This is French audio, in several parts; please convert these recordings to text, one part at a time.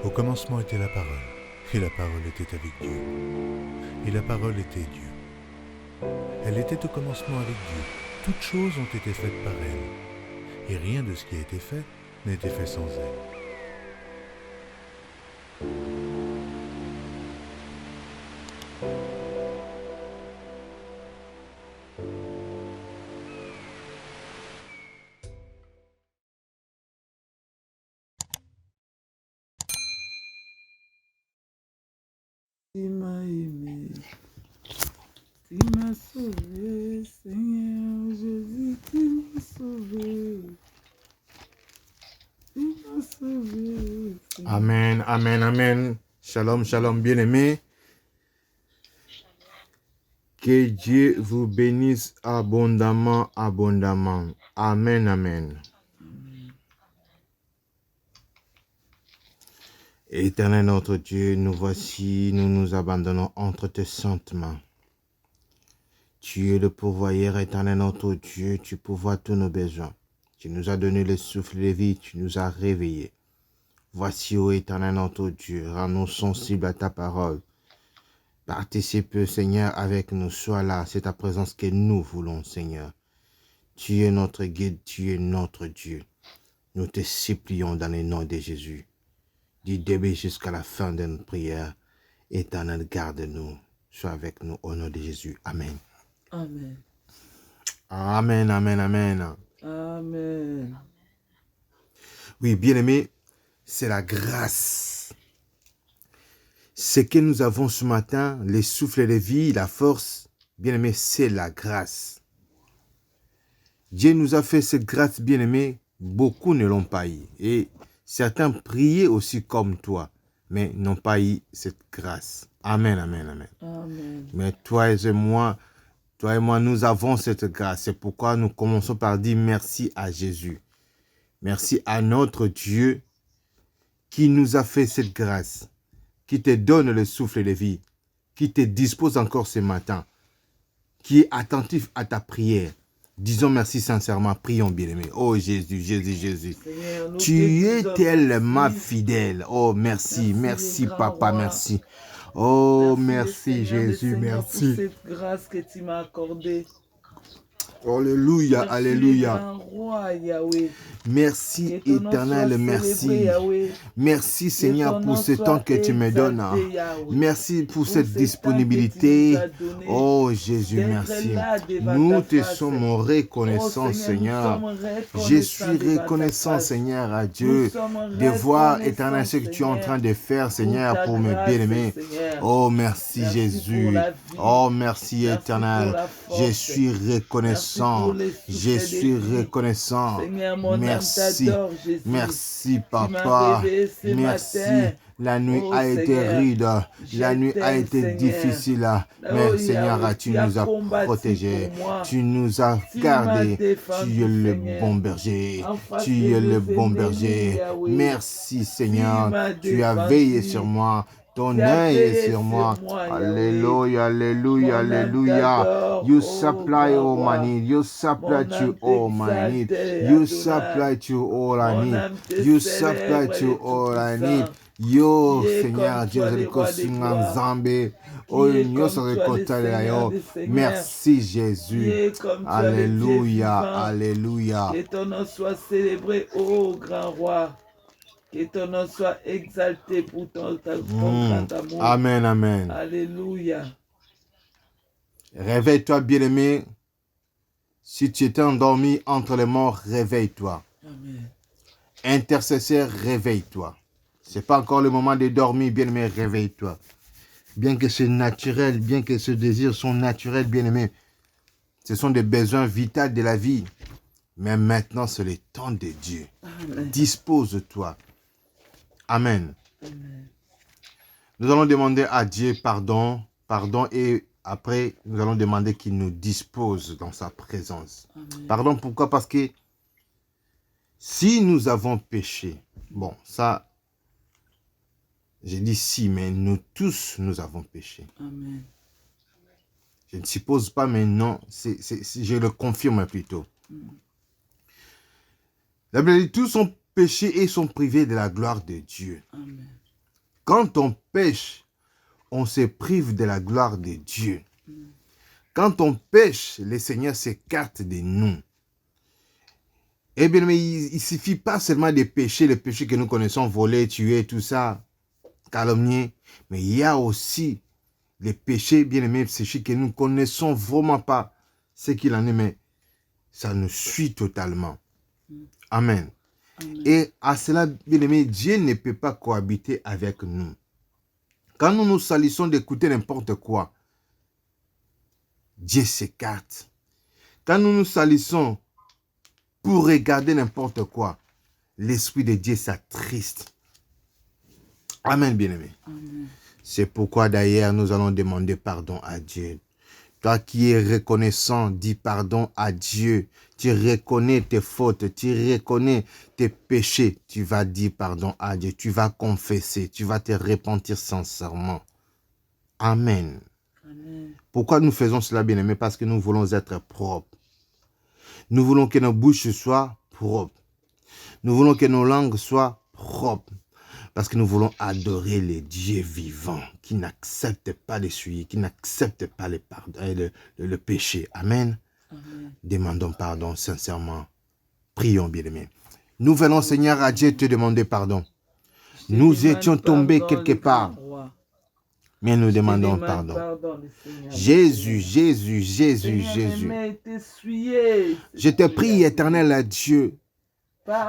Au commencement était la parole, et la parole était avec Dieu, et la parole était Dieu. Elle était au commencement avec Dieu. Toutes choses ont été faites par elle, et rien de ce qui a été fait n'a été fait sans elle. Tu m'as aimé, tu m'as sauvé, Seigneur Jésus, tu m'as sauvé, tu m'as sauvé. Seigneur. Amen, amen, amen. Shalom, shalom, bien-aimés. Que Dieu vous bénisse abondamment, abondamment. Amen, amen. Éternel notre Dieu, nous voici, nous nous abandonnons entre tes saintes mains. Tu es le pourvoyeur, éternel notre Dieu, tu pourvois tous nos besoins. Tu nous as donné le souffle de vie, tu nous as réveillés. Voici, ô éternel notre Dieu, rends-nous sensibles à ta parole. Participe, Seigneur, avec nous. Sois là, c'est ta présence que nous voulons, Seigneur. Tu es notre guide, tu es notre Dieu. Nous te supplions dans le nom de Jésus. Du début jusqu'à la fin de notre prière, Éternel, garde-nous. Sois avec nous au nom de Jésus. Amen. Amen. Amen, amen, amen. Amen. Oui, bien-aimés, c'est la grâce. Ce que nous avons ce matin, les souffles de vie, la force, bien-aimés, c'est la grâce. Dieu nous a fait cette grâce, bien-aimés, beaucoup ne l'ont pas eu. Et certains priaient aussi comme toi, mais n'ont pas eu cette grâce. Amen, amen, amen. Amen. Mais toi et moi, nous avons cette grâce. C'est pourquoi nous commençons par dire merci à Jésus. Merci à notre Dieu qui nous a fait cette grâce, qui te donne le souffle de vie, qui te dispose encore ce matin, qui est attentif à ta prière. Disons merci sincèrement, prions bien-aimés. Oh Jésus, Jésus, Jésus. Seigneur, Tu es tellement merci. fidèle. Oh merci, merci grand papa, roi. merci. Oh merci Seigneur, Jésus, pour merci. cette grâce que tu m'as accordée. Alléluia, Merci, alléluia. grand roi, Yahweh. Merci Que ton nom éternel, soit merci. célébré, Yahweh. Merci Seigneur ton pour nom ce temps que tu me donnes. exalté, Yahweh. Merci pour cette ce disponibilité. temps que tu nous as donné Oh Jésus, d'être merci. là devant Nous ta te face. sommes Oh reconnaissants, Seigneur, Seigneur. nous sommes Je suis reconnaissants devant ta reconnaissant, face. Seigneur, à Nous Dieu, sommes de voir, reconnaissants, éternel, ce que tu es en train Seigneur, de faire, Seigneur, ta pour mes grâce, bien-aimés. Seigneur. Oh, merci, Merci Jésus. pour la vie. Oh, merci, Merci éternel. pour la Je force. suis Merci pour reconnaissant. les Je souffles de suis vie. reconnaissant. Seigneur, mon âme Merci. t'adore, Jésus. Merci, Tu m'as papa. réveillé ce Merci. matin. La nuit Oh, a été Seigneur, rude. La je nuit a t'aime, été Seigneur. difficile. Oh, Mais Seigneur, Yahweh, tu tu as nous as combattu protégés. pour moi. Tu nous as Tu m'as gardés. défendu, Tu es le Seigneur. bon berger. En face Tu de es le mes bon ennemis, berger. Yahweh. Merci, Tu Seigneur. m'as Tu as défendu. veillé sur moi. Ton Tu as œil est veillé sur moi. Yahweh. Alléluia, alléluia, Mon âme alléluia. t'adore, You oh supply grand all my roi. need. You supply Mon to âme all my need. t'exalte, You Adonai. supply to all I Mon need. âme te You supply célèbre, to le all I need. Tout-Puissant. Yo, Qui est Seigneur, comme Dieu, toi, je le roi des gloires. Nzambe. Oh, Qui est Nyo, comme se toi, le rekota Seigneur yo. des Seigneurs. Merci, Qui Jésus. est comme toi, le Dieu Alléluia, vivant. alléluia. Que ton nom soit célébré, ô grand roi. Que ton nom soit exalté pour ton grand amour. Amen, amen. Alléluia. Réveille-toi, bien-aimé. Si tu étais endormi entre les morts, réveille-toi. Amen. Intercesseur, réveille-toi. C'est pas encore le moment de dormir, bien-aimé, réveille-toi. Bien que c'est naturel, bien que ce désir sont naturels, bien-aimé, ce sont des besoins vitaux de la vie. Mais maintenant, c'est le temps de Dieu. Amen. Dispose-toi. Amen. Amen. Nous allons demander à Dieu pardon, et après, nous allons demander qu'il nous dispose dans sa présence. Amen. Pardon, pourquoi? Parce que si nous avons péché, bon, ça, j'ai dit si, mais nous tous, nous avons péché. Amen. Je ne suppose pas, mais non, je le confirme plutôt. La Bible dit, tous ont péché et sont privés de la gloire de Dieu. Amen. Quand on pêche, on se prive de la gloire de Dieu. Quand on pêche, le Seigneur s'écarte de nous. Eh bien, mais il ne suffit pas seulement de pécher, les péchés que nous connaissons, voler, tuer, tout ça, calomnier. Mais il y a aussi les péchés, bien aimés, péchés que nous ne connaissons vraiment pas ce qu'il en est, mais ça nous suit totalement. Amen. Amen. Et à cela, bien aimé, Dieu ne peut pas cohabiter avec nous. Quand nous nous salissons d'écouter n'importe quoi, Dieu s'écarte. Quand nous nous salissons pour regarder n'importe quoi, l'Esprit de Dieu s'attriste. Amen, bien-aimé. C'est pourquoi d'ailleurs nous allons demander pardon à Dieu. Toi qui es reconnaissant, dis pardon à Dieu. Tu reconnais tes fautes, tu reconnais tes péchés. Tu vas dire pardon à Dieu. Tu vas confesser, tu vas te repentir sincèrement. Amen. Amen. Pourquoi nous faisons cela, bien-aimé? Parce que nous voulons être propres. Nous voulons que nos bouches soient propres. Nous voulons que nos langues soient propres. Parce que nous voulons adorer les dieux vivants qui n'acceptent pas les souillés, qui n'acceptent pas le péché. Amen. Amen. Demandons pardon sincèrement. Prions, bien-aimés. Nous venons, Seigneur, à Dieu te demander pardon. Je Nous demande étions tombés pardon, quelque le part, grand roi. mais nous Je demandons demande pardon. le Seigneur. Jésus, Jésus, Jésus, Seigneur, Jésus. aimé, t'essuyer. Je te prie, éternel à Dieu,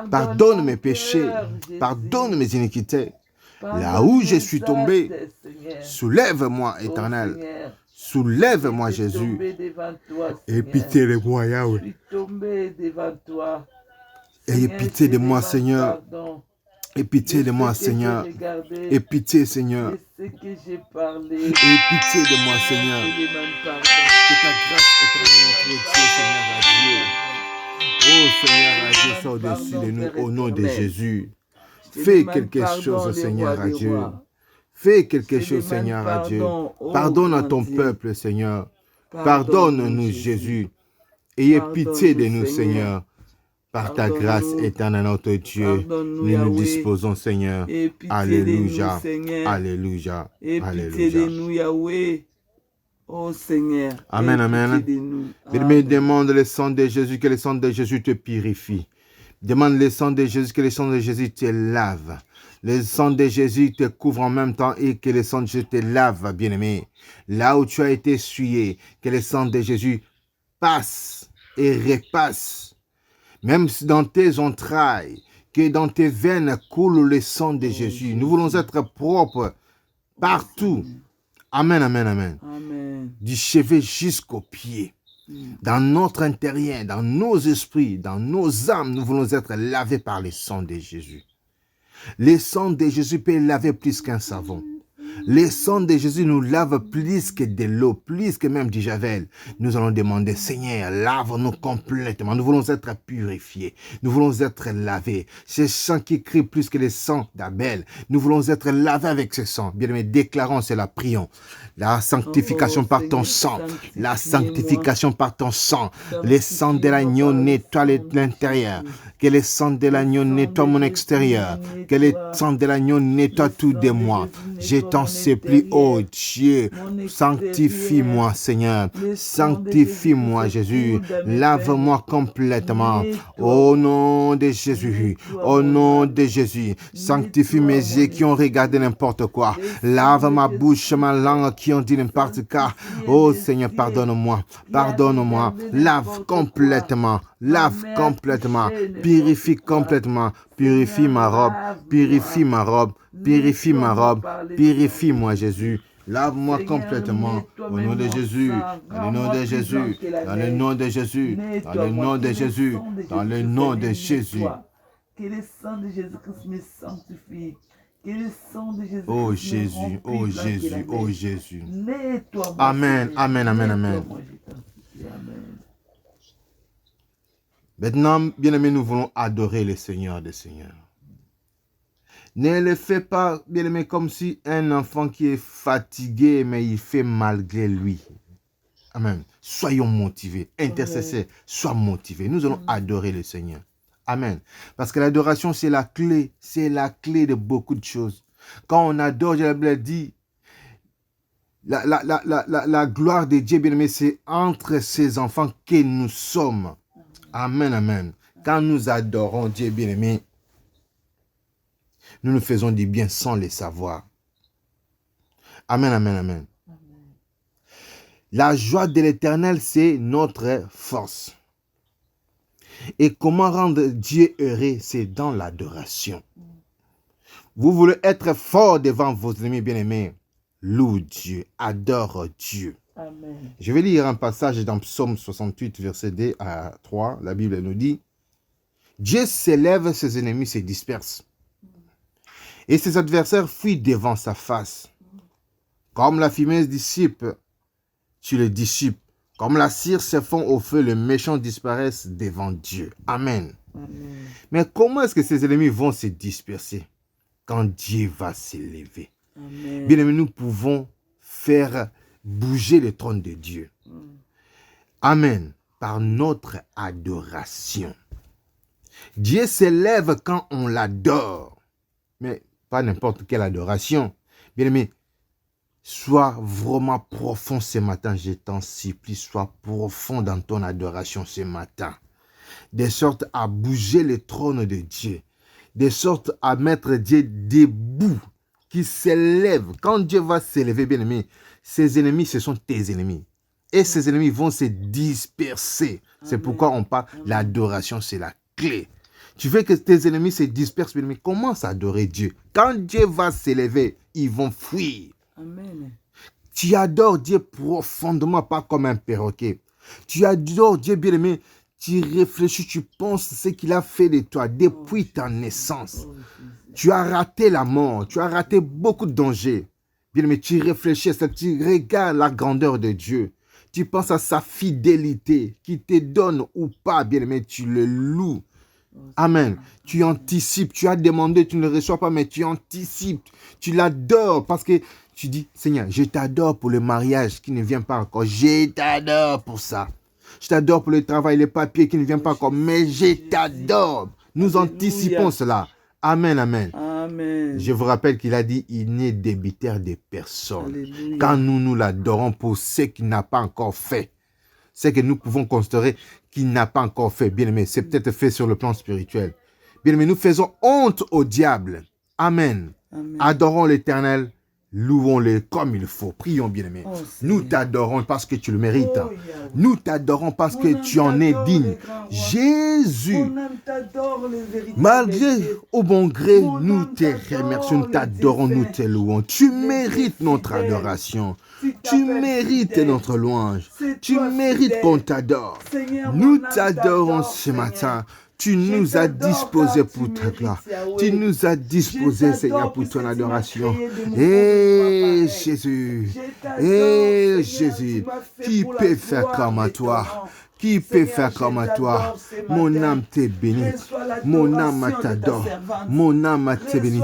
pardonne mes péchés, pardonne mes iniquités. Là où je suis tombé, soulève-moi, éternel. Soulève-moi, Jésus. Aie pitié de moi, Yahweh. Je suis tombé devant toi. Ayez pitié de moi, je Seigneur. demande pardon. Aie pitié de moi, Je sais que Seigneur. j'ai regardé, Aie pitié, Seigneur. je sais que j'ai parlé. Aie pitié de moi, Seigneur. Je demande pardon. Que ta grâce éternelle notre Dieu, Seigneur, à Dieu. Oh, Seigneur, à Dieu, sois au-dessus de nous, au nom de Jésus. Fais quelque chose, Seigneur, à Dieu. Fais quelque chose, Seigneur, à Dieu. Pardonne à ton peuple, Seigneur. Pardonne-nous, Jésus. Ayez pitié de nous, Seigneur. Par ta grâce éternelle, notre Dieu, nous nous disposons, Seigneur. Alléluia. Alléluia. Et pitié de Alléluia. nous, Yahweh. Oh Seigneur. Amen, aie amen. pitié de nous. Bien-aimé, Amen. demande le sang de Jésus, que le sang de Jésus te purifie. Demande le sang de Jésus, que le sang de Jésus te lave. Le sang de Jésus te couvre en même temps et que le sang de Jésus te lave, bien-aimé. Là où tu as été essuyé, que le sang de Jésus passe et repasse. Même dans tes entrailles, que dans tes veines coule le sang de Jésus. Nous voulons être propres partout. Amen, amen, amen. Amen. Du chevet jusqu'aux pieds. Dans notre intérieur, dans nos esprits, dans nos âmes, nous voulons être lavés par le sang de Jésus. Le sang de Jésus peut laver plus qu'un savon. Le sang de Jésus nous lave plus que de l'eau, plus que même du javel. Nous allons demander, Seigneur, lave-nous complètement. Nous voulons être purifiés. Nous voulons être lavés. Ce sang qui crie plus que le sang d'Abel. Nous voulons être lavés avec ce sang. Bien aimé, déclarons cela, prions. La sanctification par ton sang. La sanctification par ton sang. Le sang de l'agneau nettoie l'intérieur. Que le sang de l'agneau nettoie mon extérieur. Que le sang de l'agneau nettoie tout de moi. Je t'en supplie, oh Dieu, sanctifie-moi, Seigneur. Sanctifie-moi, Jésus. Lave-moi complètement. Au nom de Jésus. Au nom de Jésus. Sanctifie mes yeux qui ont regardé n'importe quoi. Lave ma bouche, ma langue qui ont dit n'importe quoi. Oh Seigneur, pardonne-moi. Pardonne-moi. Lave complètement. Lave complètement. Purifie complètement. Purifie ma robe. Purifie ma robe. Purifie ma robe. Purifie-moi, Jésus. Lave-moi complètement. Au nom de Jésus. Dans le nom de Jésus. Dans le nom de Jésus. Dans le nom de Jésus. Dans le nom de Jésus. Que le sang de Jésus-Christ me sanctifie. Que le sang de Jésus-Christ Oh me Jésus, remplit oh blanc que Jésus, la oh neige. Jésus. Nettoie-moi, Amen, Seigneur. amen, amen, amen. Nettoie-moi, je t'en supplie. Amen. Maintenant, bien-aimés, nous voulons adorer le Seigneur des Seigneurs. Ne le fais pas, bien-aimé, comme si un enfant qui est fatigué, mais il fait malgré lui. Amen. Soyons motivés. Intercesseurs, sois motivés. Nous allons adorer le Seigneur. Amen. Parce que l'adoration, c'est la clé. C'est la clé de beaucoup de choses. Quand on adore, la Bible dit, la gloire de Dieu, bien-aimé, c'est entre ses enfants que nous sommes. Amen, amen. Quand nous adorons Dieu, bien-aimé, nous nous faisons du bien sans le savoir. Amen, amen, amen. La joie de l'Éternel, c'est notre force. Et comment rendre Dieu heureux? C'est dans l'adoration. Vous voulez être fort devant vos ennemis bien-aimés. Loue Dieu, adore Dieu. Amen. Je vais lire un passage dans Psaume 68, verset 2 à 3. La Bible nous dit, Dieu s'élève, ses ennemis se dispersent. Et ses adversaires fuient devant sa face. Comme la fumée dissipe, tu le dissipes. Comme la cire se fond au feu, les méchants disparaissent devant Dieu. Amen. Amen. Mais comment est-ce que ces ennemis vont se disperser? Quand Dieu va s'élever. Bien aimé, nous pouvons faire bouger le trône de Dieu. Amen. Par notre adoration. Dieu s'élève quand on l'adore. Mais pas n'importe quelle adoration. Bien aimé, sois vraiment profond ce matin. Je t'en supplie, sois profond dans ton adoration ce matin. De sorte à bouger le trône de Dieu. De sorte à mettre Dieu debout, qui s'élève. Quand Dieu va s'élever, bien aimé, ses ennemis, ce sont tes ennemis. Et ces ennemis vont se disperser. C'est pourquoi on parle, l'adoration, c'est la clé. Tu veux que tes ennemis se dispersent, bien aimé, commence à adorer Dieu. Quand Dieu va s'élever, ils vont fuir. Amen. Tu adores Dieu profondément, pas comme un perroquet. Tu adores Dieu, bien aimé. Tu réfléchis, tu penses ce qu'il a fait de toi depuis ta naissance. Tu as raté la mort, tu as raté beaucoup de dangers. Bien aimé, tu réfléchis à ça, tu regardes la grandeur de Dieu. Tu penses à sa fidélité, qui te donne ou pas, bien aimé, tu le loues. Amen. Tu anticipes, tu as demandé, tu ne le reçois pas, mais tu anticipes. Tu l'adores parce que tu dis, Seigneur, je t'adore pour le mariage qui ne vient pas encore. Je t'adore pour ça. Je t'adore pour le travail, les papiers qui ne viennent pas encore, mais je t'adore. Nous anticipons cela. Amen, amen. Amen. Je vous rappelle qu'il a dit, il n'est débiteur de personne. Alléluia. Quand nous l'adorons pour ce qu'il n'a pas encore fait, ce que nous pouvons considérer qu'il n'a pas encore fait, bien aimé, c'est peut-être fait sur le plan spirituel. Bien aimé, nous faisons honte au diable. Amen. Amen. Adorons l'Éternel. Louons-le comme il faut. Prions, bien-aimés. Oh, nous t'adorons parce que tu le mérites. Oh, nous t'adorons parce que tu en es digne. Jésus, malgré au bon gré, nous te remercions, nous t'adorons, nous te louons. Tu mérites notre adoration. Tu mérites notre louange. Tu mérites qu'on t'adore. Nous t'adorons ce matin. Tu nous as disposé pour ta gloire. Tu nous as disposé, Seigneur, pour ton adoration. Et Jésus, et Jésus, qui peut faire comme à toi? Qui peut faire comme à toi? Mon âme t'est bénie. Mon âme t'adore. Mon âme t'est bénie.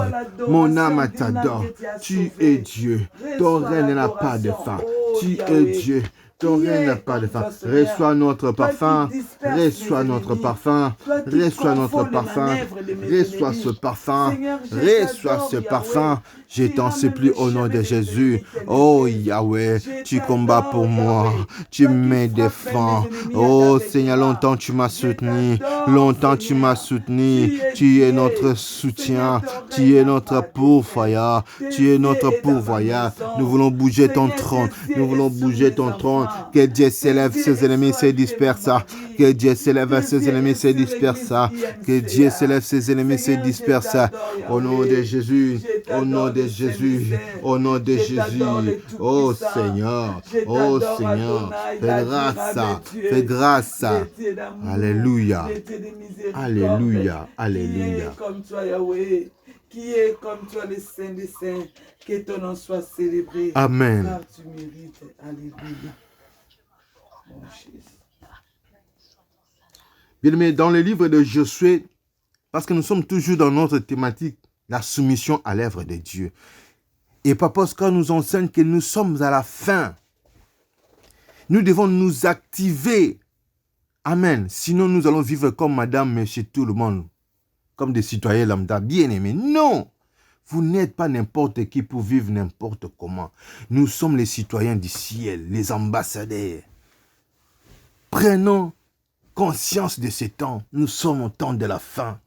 Mon âme t'adore. Tu es Dieu. Ton règne n'a pas de fin. Tu es Dieu. Ton règne n'a pas de fin. Reçois notre parfum. Reçois notre parfum. Reçois notre parfum. Reçois ce parfum. Reçois ce parfum. Je t'en supplie au nom de Jésus. Oh Yahweh, tu combats pour moi. Tu me défends. Oh Seigneur, longtemps tu m'as soutenu. Longtemps tu m'as soutenu. Tu es notre soutien. Tu es notre pourvoyeur. Tu es notre pourvoyeur. Nous voulons bouger ton trône. Nous voulons bouger ton trône. Que Dieu s'élève, ses ennemis se dispersent. Que Dieu s'élève, ses ennemis se dispersent. Que Dieu s'élève, ses ennemis se dispersent. Au nom de Jésus. Au nom de Jésus, au nom de Jésus, oh Seigneur, fais grâce, fais grâce, alléluia, alléluia, alléluia. Qui est comme toi, Yahweh, qui est comme toi, le Saint des Saints, que ton nom soit célébré. Amen. Car tu mérites, alléluia. Mon Jésus. Bien aimé, dans le livre de Josué, parce que nous sommes toujours dans notre thématique, la soumission à l'œuvre de Dieu. Et Papa Oscar nous enseigne que nous sommes à la fin. Nous devons nous activer. Amen. Sinon, nous allons vivre comme madame, monsieur, tout le monde. Comme des citoyens lambda bien-aimés. Non. Vous n'êtes pas n'importe qui pour vivre n'importe comment. Nous sommes les citoyens du ciel, les ambassadeurs. Prenons conscience de ces temps. Nous sommes au temps de la fin.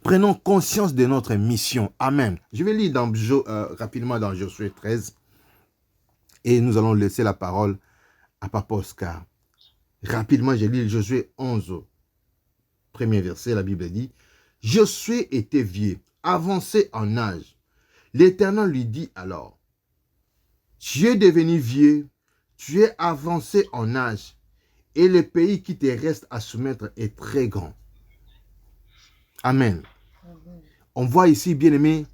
Prenons conscience de notre mission. Amen. Je vais lire rapidement dans Josué 13 et nous allons laisser la parole à Papa Oscar. Rapidement, je lis Josué 11, premier verset. La Bible dit, « Josué était vieux, avancé en âge. L'Éternel lui dit alors, « Tu es devenu vieux, tu es avancé en âge, et le pays qui te reste à soumettre est très grand. » Amen. On voit ici, bien aimé,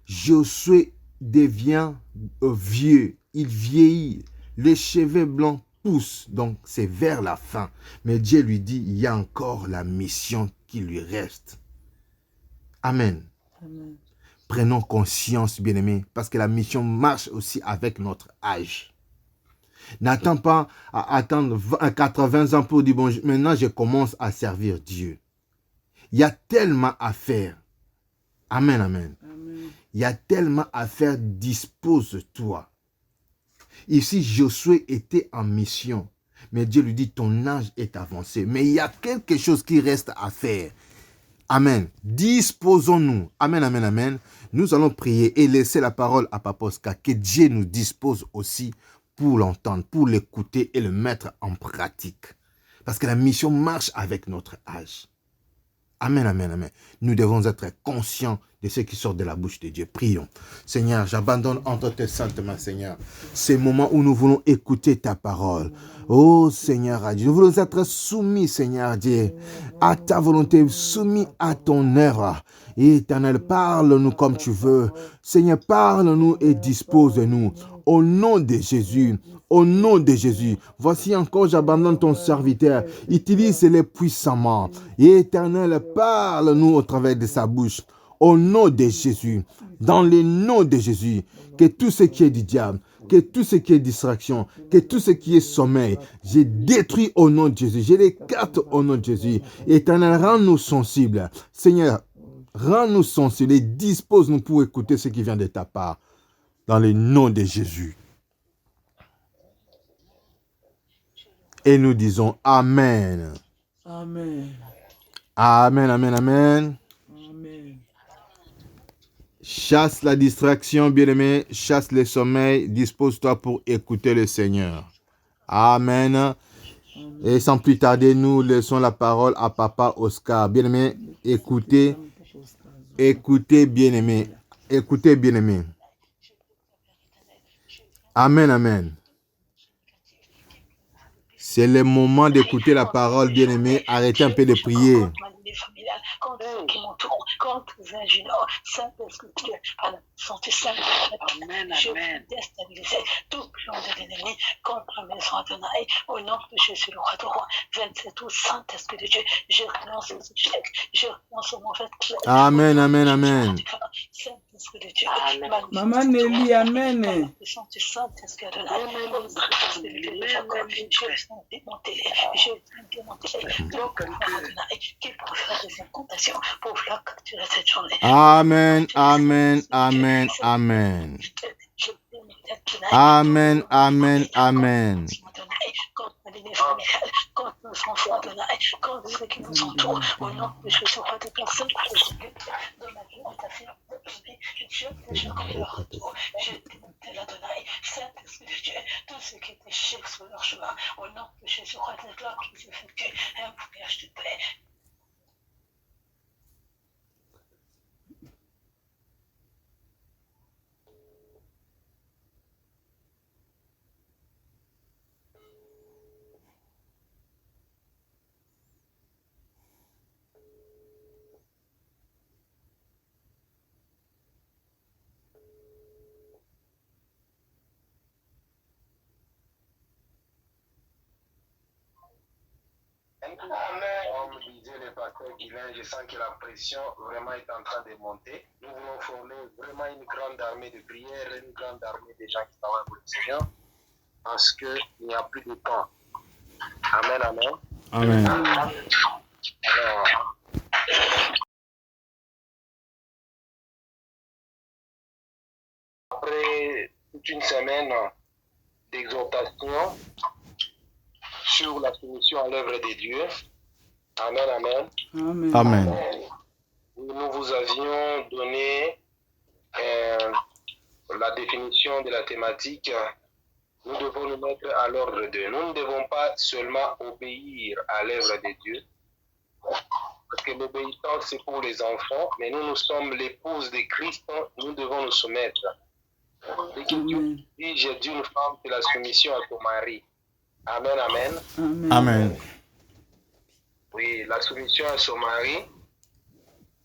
Josué devient vieux, il vieillit, les cheveux blancs poussent, donc c'est vers la fin. Mais Dieu lui dit, il y a encore la mission qui lui reste. Amen. Amen. Prenons conscience, bien aimé, parce que la mission marche aussi avec notre âge. N'attends pas à attendre 80 ans pour dire, bon, maintenant je commence à servir Dieu. Il y a tellement à faire. Amen, amen. Amen. Il y a tellement à faire, dispose-toi. Ici, Josué était en mission. Mais Dieu lui dit, ton âge est avancé. Mais il y a quelque chose qui reste à faire. Amen. Disposons-nous. Amen, amen, amen. Nous allons prier et laisser la parole à Papa Oscar. Que Dieu nous dispose aussi pour l'entendre, pour l'écouter et le mettre en pratique. Parce que la mission marche avec notre âge. Amen, amen, amen. Nous devons être conscients de ce qui sort de la bouche de Dieu. Prions. Seigneur, j'abandonne entre tes saintes mains, Seigneur, ces moments où nous voulons écouter ta parole. Oh Seigneur Dieu, nous voulons être soumis, Seigneur Dieu, à ta volonté, soumis à ton œuvre. Éternel, parle-nous comme tu veux. Seigneur, parle-nous et dispose-nous. Au nom de Jésus, au nom de Jésus, voici encore, j'abandonne ton serviteur. Utilise-le puissamment. Éternel, parle-nous au travers de sa bouche. Au nom de Jésus, dans le nom de Jésus, que tout ce qui est du diable, que tout ce qui est distraction, que tout ce qui est sommeil, j'ai détruit au nom de Jésus. Je l'écarte au nom de Jésus. Éternel, rends-nous sensibles. Seigneur, rends-nous sensibles et dispose-nous pour écouter ce qui vient de ta part. Dans le nom de Jésus. Et nous disons Amen. Amen. Amen, amen, amen. Amen. Chasse la distraction, bien-aimé. Chasse le sommeil. Dispose-toi pour écouter le Seigneur. Amen. Amen. Et sans plus tarder, nous laissons la parole à Papa Oscar. Bien-aimé, écoutez. Écoutez, bien-aimé. Écoutez, bien-aimé. Amen, amen. C'est le moment d'écouter la parole, bien-aimé. Arrêtez un peu de prier. Contre ceux qui m'entourent, contre les ingénieurs, Saint-Esprit, à la santé sainte, je déstabilise tout plan de l'ennemi contre la maison Adonai, au nom de Jésus, le roi de roi, 27 août, Saint-Esprit de Dieu, je relance les échecs, je relance mon mauvais clé. Amen, amen, amen. Saint-Esprit de Dieu, Maman Nelly, amen. Saint-Esprit Adonai, je démonter, qui pour faire des incantations, pour faire capturer cette journée. Amen, amen, amen, amen. Amen, amen, amen. Contre l'ennemi familial, contre nos enfants Adonai, contre ceux qui nous entourent, au nom de Jésus, roi des personnes, dans ma vie, dans ta vie, je te jure comme leur retour, je démonte l'Adonai, Saint-Esprit de Dieu, tout ce qui était cher sur leur chemin, au nom de Jésus, roi des gloires, qui se fait que un prière, je te plaît. Comme disait le pasteur Guilain, je sens que la pression vraiment est en train de monter. Nous voulons former vraiment une grande armée de prières, une grande armée de gens qui travaillent pour le Seigneur, parce qu'il n'y a plus de temps. Amen, amen. Amen. Alors, toute une semaine d'exhortation sur la soumission à l'œuvre de Dieu. Amen, amen. Amen. Amen. Nous vous avions donné la définition de la thématique. Nous devons nous mettre à l'ordre de Dieu. Nous ne devons pas seulement obéir à l'œuvre de Dieu, parce que l'obéissance c'est pour les enfants, mais nous sommes l'épouse de Christ, nous devons nous soumettre. Et que Dieu dit, j'ai dit une femme, c'est la soumission à ton mari. Amen, amen. Amen. Amen. Oui, la soumission à son mari,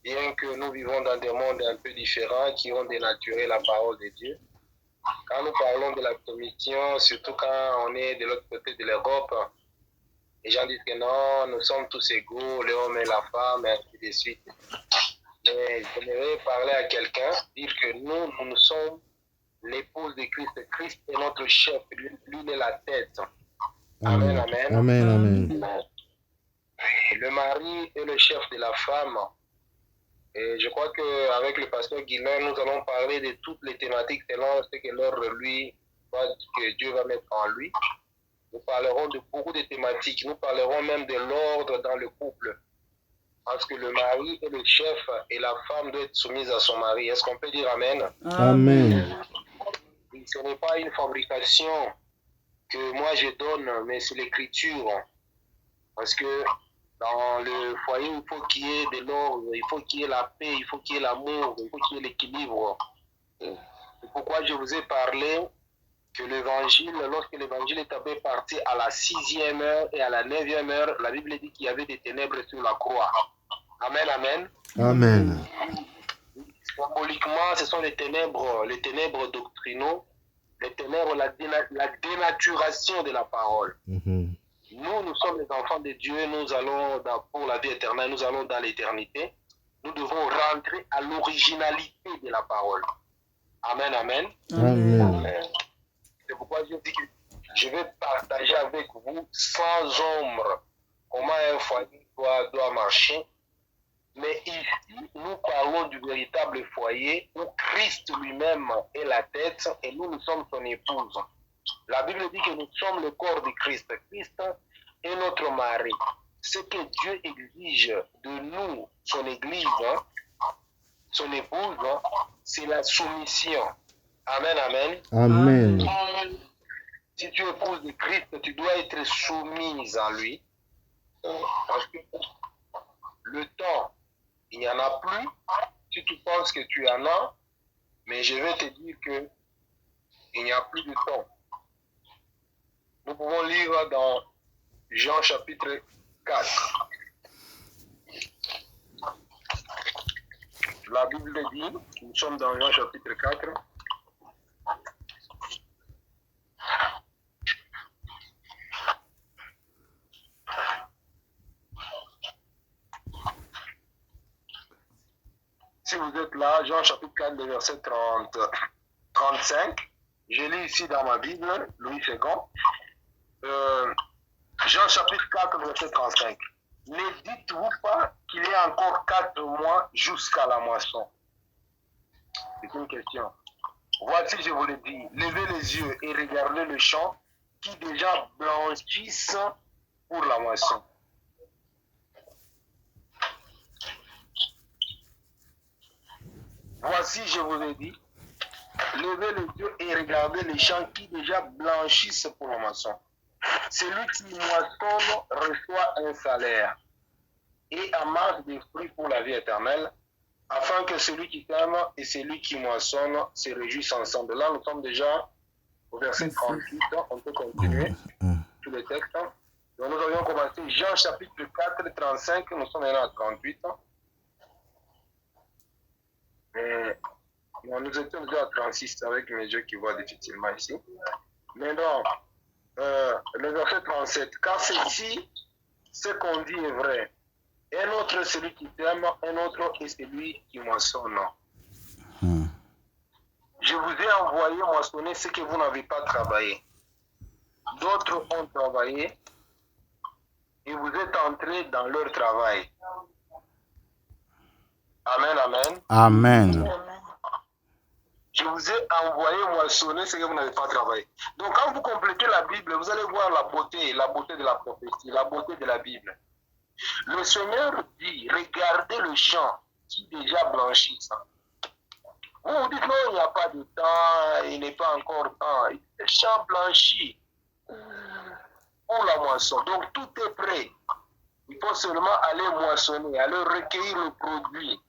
bien que nous vivons dans des mondes un peu différents qui ont dénaturé la parole de Dieu. Quand nous parlons de la soumission, surtout quand on est de l'autre côté de l'Europe, les gens disent que non, nous sommes tous égaux, l'homme et la femme, et ainsi de suite. Mais j'aimerais parler à quelqu'un, dire que nous sommes l'épouse de Christ. Christ est notre chef, lui est la tête. Amen, amen. Amen, amen. Le mari est le chef de la femme. Et je crois qu'avec le pasteur Guilain, nous allons parler de toutes les thématiques selon ce que l'ordre que Dieu va mettre en lui. Nous parlerons de beaucoup de thématiques. Nous parlerons même de l'ordre dans le couple. Parce que le mari est le chef et la femme doit être soumise à son mari. Est-ce qu'on peut dire Amen? Amen. Ce n'est pas une fabrication que moi je donne, mais c'est l'écriture. Parce que dans le foyer, il faut qu'il y ait de l'ordre, il faut qu'il y ait la paix, il faut qu'il y ait l'amour, il faut qu'il y ait l'équilibre. C'est pourquoi je vous ai parlé que l'évangile, lorsque l'évangile est appelé parti à la 6e heure et à la 9e heure, la Bible dit qu'il y avait des ténèbres sur la croix. Amen, amen. Amen. Symboliquement, ce sont les ténèbres doctrinaux, les ténèbres, la dénaturation de la parole. Nous sommes les enfants de Dieu, nous allons pour la vie éternelle, nous allons dans l'éternité. Nous devons rentrer à l'originalité de la parole. Amen, amen. Amen. C'est pourquoi je dis que je vais partager avec vous sans ombre comment un foyer doit marcher. Mais ici, nous parlons du véritable foyer où Christ lui-même est la tête et nous sommes son épouse. La Bible dit que nous sommes le corps de Christ. Christ est notre mari. Ce que Dieu exige de nous, son église, son épouse, c'est la soumission. Amen, amen. Amen. Si tu es épouse de Christ, tu dois être soumise à lui. Parce que le temps, il n'y en a plus. Si tu penses que tu en as, mais je vais te dire que il n'y a plus de temps. Nous pouvons lire dans Jean chapitre 4. La Bible dit, nous sommes dans Jean chapitre 4. Si vous êtes là, Jean chapitre 4, le verset 35, je lis ici dans ma Bible, Louis II. Jean chapitre 4, verset 35. Ne dites-vous pas qu'il y a encore 4 mois jusqu'à la moisson? C'est une question. Voici, je vous le dis, levez les yeux et regardez le champ qui déjà blanchissent pour la moisson. Voici, je vous ai dit, levez les yeux et regardez les champs qui déjà blanchissent pour la moisson. Celui qui moissonne reçoit un salaire et amasse des fruits pour la vie éternelle, afin que celui qui sème et celui qui moissonne se réjouissent ensemble. Là, nous sommes déjà au verset 38, on peut continuer tous les textes. Donc, nous avions commencé Jean chapitre 4, 35, nous sommes maintenant à 38. Nous étions déjà à 36 avec mes yeux qui voient difficilement ici. Maintenant, le verset 37. Car ceci, ce qu'on dit est vrai. Un autre est celui qui t'aime, un autre est celui qui moissonne. Je vous ai envoyé moissonner ce que vous n'avez pas travaillé. D'autres ont travaillé et vous êtes entrés dans leur travail. Amen, amen. Amen. Je vous ai envoyé moissonner ce que vous n'avez pas travaillé. Donc quand vous complétez la Bible, vous allez voir la beauté de la prophétie, la beauté de la Bible. Le Seigneur dit, regardez le champ qui déjà blanchit. Vous vous dites, non, il n'y a pas de temps, il n'est pas encore temps. Le champ blanchit pour la moisson. Donc tout est prêt. Il faut seulement aller moissonner, aller recueillir le produit.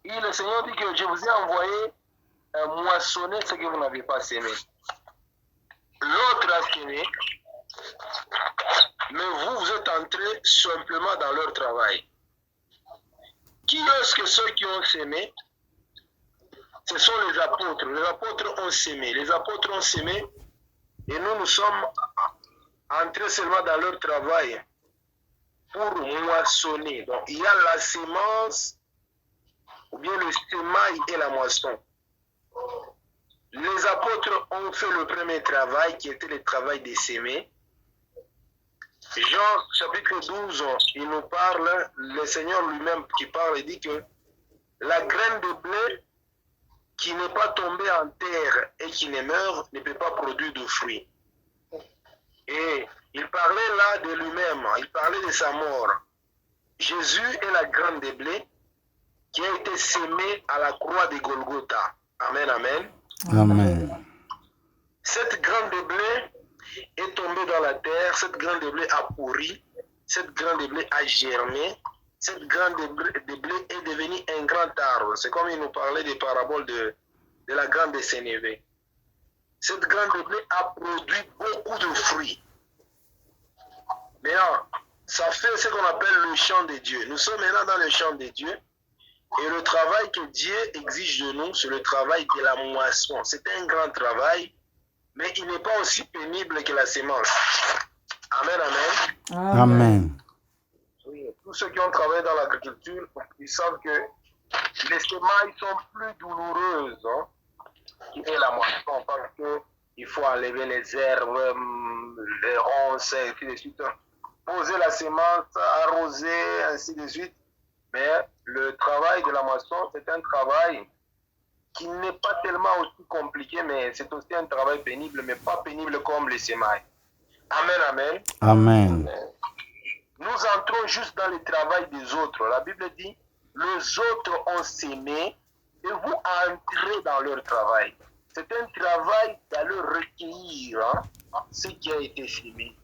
Et le Seigneur dit que je vous ai envoyé moissonner ce que vous n'avez pas semé. L'autre a semé, mais vous êtes entrés simplement dans leur travail. Qui est-ce que ceux qui ont semé? Ce sont les apôtres. Les apôtres ont semé. Les apôtres ont semé et nous sommes entrés seulement dans leur travail pour moissonner. Donc il y a la sémence ou bien le semail et la moisson. Les apôtres ont fait le premier travail qui était le travail de s'aimer. Jean chapitre 12, il nous parle, le Seigneur lui-même qui parle, il dit que la graine de blé qui n'est pas tombée en terre et qui ne meurt ne peut pas produire de fruits. Et il parlait là de lui-même, il parlait de sa mort. Jésus est la graine de blé qui a été sémée à la croix de Golgotha. Amen, amen. Amen. Cette graine de blé est tombée dans la terre, cette graine de blé a pourri, cette graine de blé a germé, cette graine de blé est devenue un grand arbre. C'est comme il nous parlait des paraboles de la graine de Sénévé. Cette graine de blé a produit beaucoup de fruits. Maintenant, ça fait ce qu'on appelle le champ de Dieu. Nous sommes maintenant dans le champ de Dieu. Et le travail que Dieu exige de nous, c'est le travail de la moisson. C'est un grand travail, mais il n'est pas aussi pénible que la sémence. Amen, amen. Amen. Oui, tous ceux qui ont travaillé dans l'agriculture, ils savent que les semailles sont plus douloureuses que la moisson parce qu'il faut enlever les herbes, les ronces, et ainsi de suite. Poser la sémence, arroser, ainsi de suite. Mais le travail de la moisson, c'est un travail qui n'est pas tellement aussi compliqué, mais c'est aussi un travail pénible, mais pas pénible comme les semailles. Amen, amen. Amen. Nous entrons juste dans le travail des autres. La Bible dit, les autres ont sémé et vous entrez dans leur travail. C'est un travail d'aller recueillir ce qui a été sémé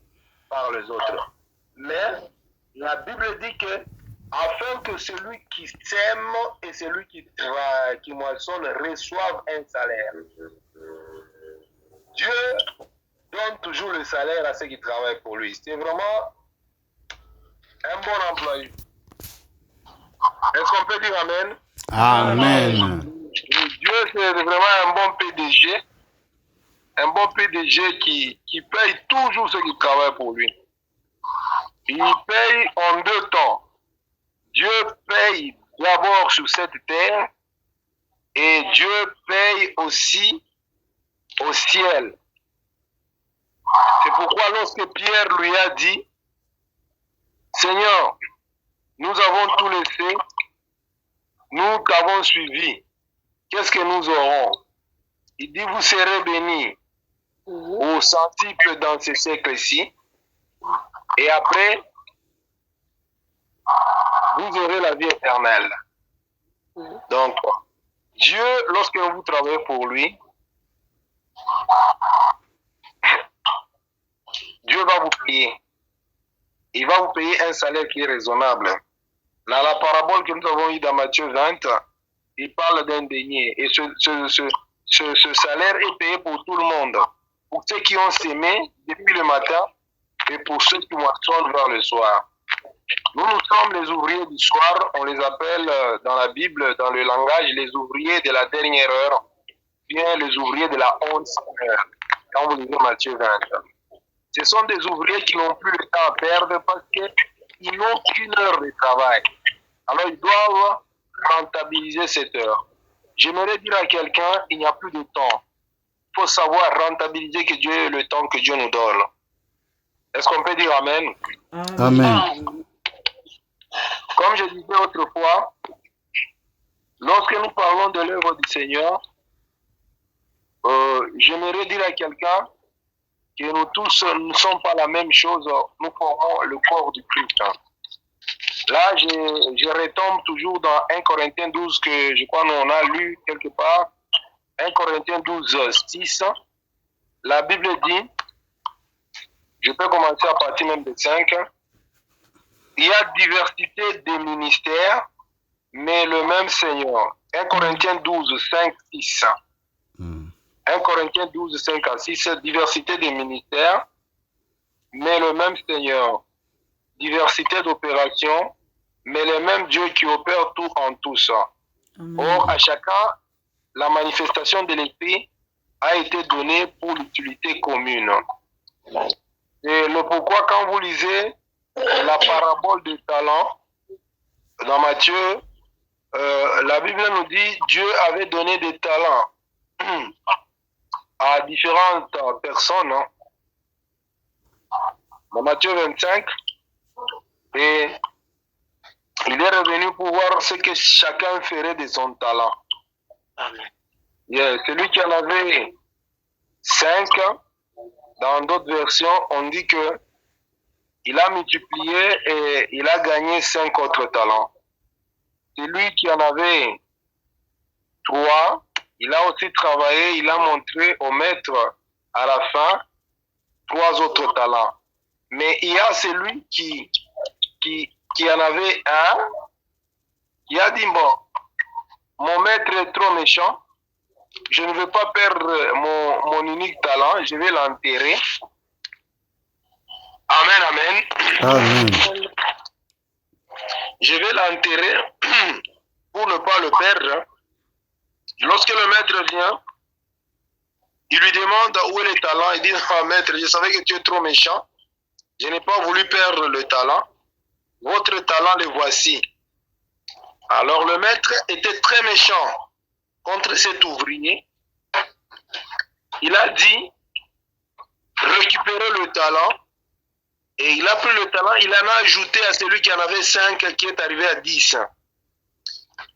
par les autres. Mais la Bible dit que afin que celui qui sème et celui qui moissonne reçoivent un salaire. Dieu donne toujours le salaire à ceux qui travaillent pour lui. C'est vraiment un bon employé. Est-ce qu'on peut dire Amen? Amen. Dieu, c'est vraiment un bon PDG. Un bon PDG qui paye toujours ceux qui travaillent pour lui. Il paye en deux temps. Dieu paye d'abord sur cette terre et Dieu paye aussi au ciel. C'est pourquoi lorsque Pierre lui a dit, Seigneur, nous avons tout laissé, nous t'avons suivi, qu'est-ce que nous aurons? Il dit, vous serez bénis au centuple dans ce siècle-ci et après, vous aurez la vie éternelle. Donc, Dieu, lorsque vous travaillez pour lui, Dieu va vous payer. Il va vous payer un salaire qui est raisonnable. Dans la parabole que nous avons eue dans Matthieu 20, il parle d'un denier. Et ce salaire est payé pour tout le monde. Pour ceux qui ont sémé depuis le matin et pour ceux qui moissonnent vers le soir. Nous sommes les ouvriers du soir, on les appelle dans la Bible, dans le langage, les ouvriers de la dernière heure, bien les ouvriers de la 11e heure, quand vous lisez Matthieu 20. Ce sont des ouvriers qui n'ont plus le temps à perdre parce qu'ils n'ont qu'une heure de travail. Alors ils doivent rentabiliser cette heure. J'aimerais dire à quelqu'un, il n'y a plus de temps. Il faut savoir rentabiliser que Dieu le temps que Dieu nous donne. Est-ce qu'on peut dire Amen? Amen. Comme je disais autrefois, lorsque nous parlons de l'œuvre du Seigneur, j'aimerais dire à quelqu'un que nous tous ne sommes pas la même chose, nous formons le corps du Christ. Là, je retombe toujours dans 1 Corinthiens 12 que je crois qu'on a lu quelque part. 1 Corinthiens 12, 6. La Bible dit, je peux commencer à partir même de 5. Il y a diversité des ministères, mais le même Seigneur. 1 Corinthiens 12, 5, 6. 1 Corinthiens 12, 5 à 6, diversité des ministères, mais le même Seigneur. Diversité d'opérations, mais le même Dieu qui opère tout en tous. Amen. Or, à chacun, la manifestation de l'Esprit a été donnée pour l'utilité commune. Et le pourquoi, quand vous lisez la parabole des talents, dans Matthieu, la Bible nous dit Dieu avait donné des talents à différentes personnes. Dans Matthieu 25, et il est revenu pour voir ce que chacun ferait de son talent. Celui qui en avait 5, dans d'autres versions, on dit que il a multiplié et il a gagné 5 autres talents. Celui qui en avait 3, il a aussi travaillé, il a montré au maître à la fin 3 autres talents. Mais il y a celui qui en avait 1, qui a dit, bon, mon maître est trop méchant, je ne veux pas perdre mon unique talent, je vais l'enterrer. Amen, amen. Amen. Je vais l'enterrer pour ne pas le perdre. Lorsque le maître vient, il lui demande où est le talent. Il dit, ah, maître, je savais que tu es trop méchant. Je n'ai pas voulu perdre le talent. Votre talent, le voici. Alors le maître était très méchant contre cet ouvrier. Il a dit, récupérez le talent. Et il a pris le talent, il en a ajouté à celui qui en avait 5, qui est arrivé à 10.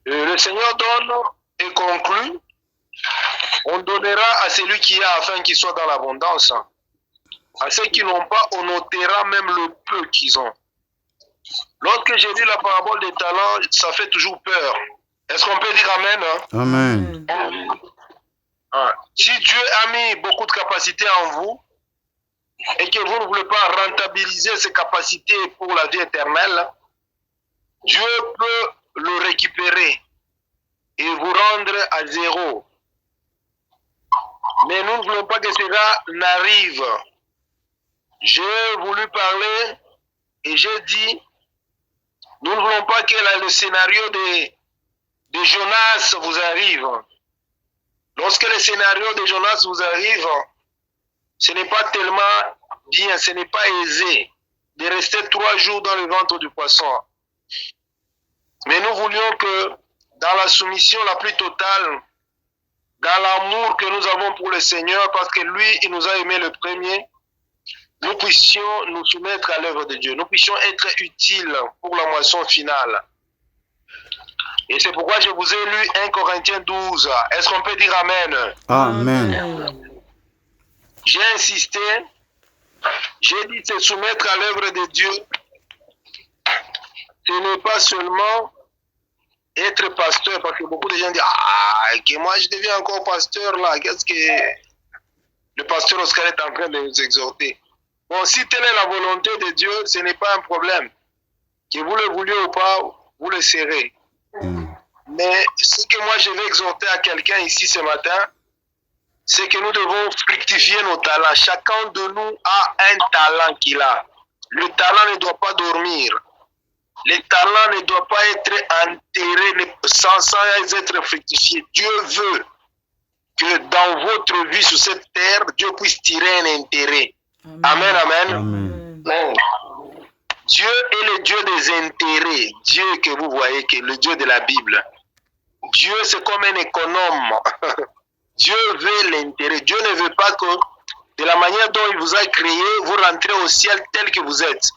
Le Seigneur donne et conclut, on donnera à celui qui a afin qu'il soit dans l'abondance. À ceux qui n'ont pas, on ôtera même le peu qu'ils ont. Lorsque j'ai lu la parabole des talents, ça fait toujours peur. Est-ce qu'on peut dire Amen? Amen. Si Dieu a mis beaucoup de capacités en vous, et que vous ne voulez pas rentabiliser ces capacités pour la vie éternelle, Dieu peut le récupérer et vous rendre à 0. Mais nous ne voulons pas que cela n'arrive. J'ai voulu parler et j'ai dit, nous ne voulons pas que le scénario de Jonas vous arrive. Lorsque le scénario de Jonas vous arrive, ce n'est pas tellement bien, ce n'est pas aisé de rester 3 jours dans le ventre du poisson. Mais nous voulions que dans la soumission la plus totale, dans l'amour que nous avons pour le Seigneur, parce que lui, il nous a aimé le premier, nous puissions nous soumettre à l'œuvre de Dieu. Nous puissions être utiles pour la moisson finale. Et c'est pourquoi je vous ai lu 1 Corinthiens 12. Est-ce qu'on peut dire Amen? Amen. J'ai insisté, j'ai dit se soumettre à l'œuvre de Dieu. Ce n'est pas seulement être pasteur, parce que beaucoup de gens disent que moi je deviens encore pasteur là, qu'est-ce que le pasteur Oscar est en train de nous exhorter. Bon, si telle est la volonté de Dieu, ce n'est pas un problème. Que vous le vouliez ou pas, vous le serez. Mais ce que moi je vais exhorter à quelqu'un ici ce matin, c'est que nous devons fructifier nos talents. Chacun de nous a un talent qu'il a. Le talent ne doit pas dormir. Le talent ne doit pas être enterré sans être fructifié. Dieu veut que dans votre vie sur cette terre, Dieu puisse tirer un intérêt. Amen, amen. Amen. Dieu est le Dieu des intérêts. Dieu que vous voyez, que le Dieu de la Bible. Dieu, c'est comme un économe. Dieu veut l'intérêt. Dieu ne veut pas que, de la manière dont il vous a créé, vous rentrez au ciel tel que vous êtes.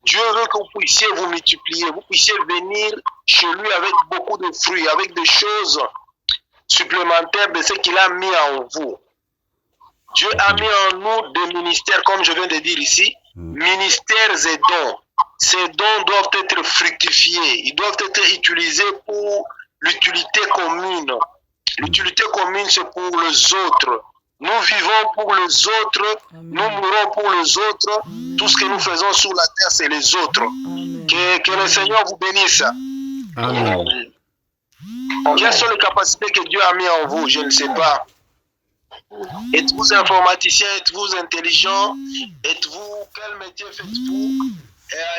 Dieu veut que vous puissiez vous multiplier, vous puissiez venir chez lui avec beaucoup de fruits, avec des choses supplémentaires de ce qu'il a mis en vous. Dieu a mis en nous des ministères, comme je viens de dire ici, ministères et dons. Ces dons doivent être fructifiés, ils doivent être utilisés pour l'utilité commune. L'utilité commune, c'est pour les autres. Nous vivons pour les autres, nous mourrons pour les autres. Tout ce que nous faisons sur la terre, c'est les autres. Que le Seigneur vous bénisse. Amen. Quelles sont les capacités que Dieu a mis en vous? Je ne sais pas. Êtes-vous informaticien? Êtes-vous intelligent? Quel métier faites-vous?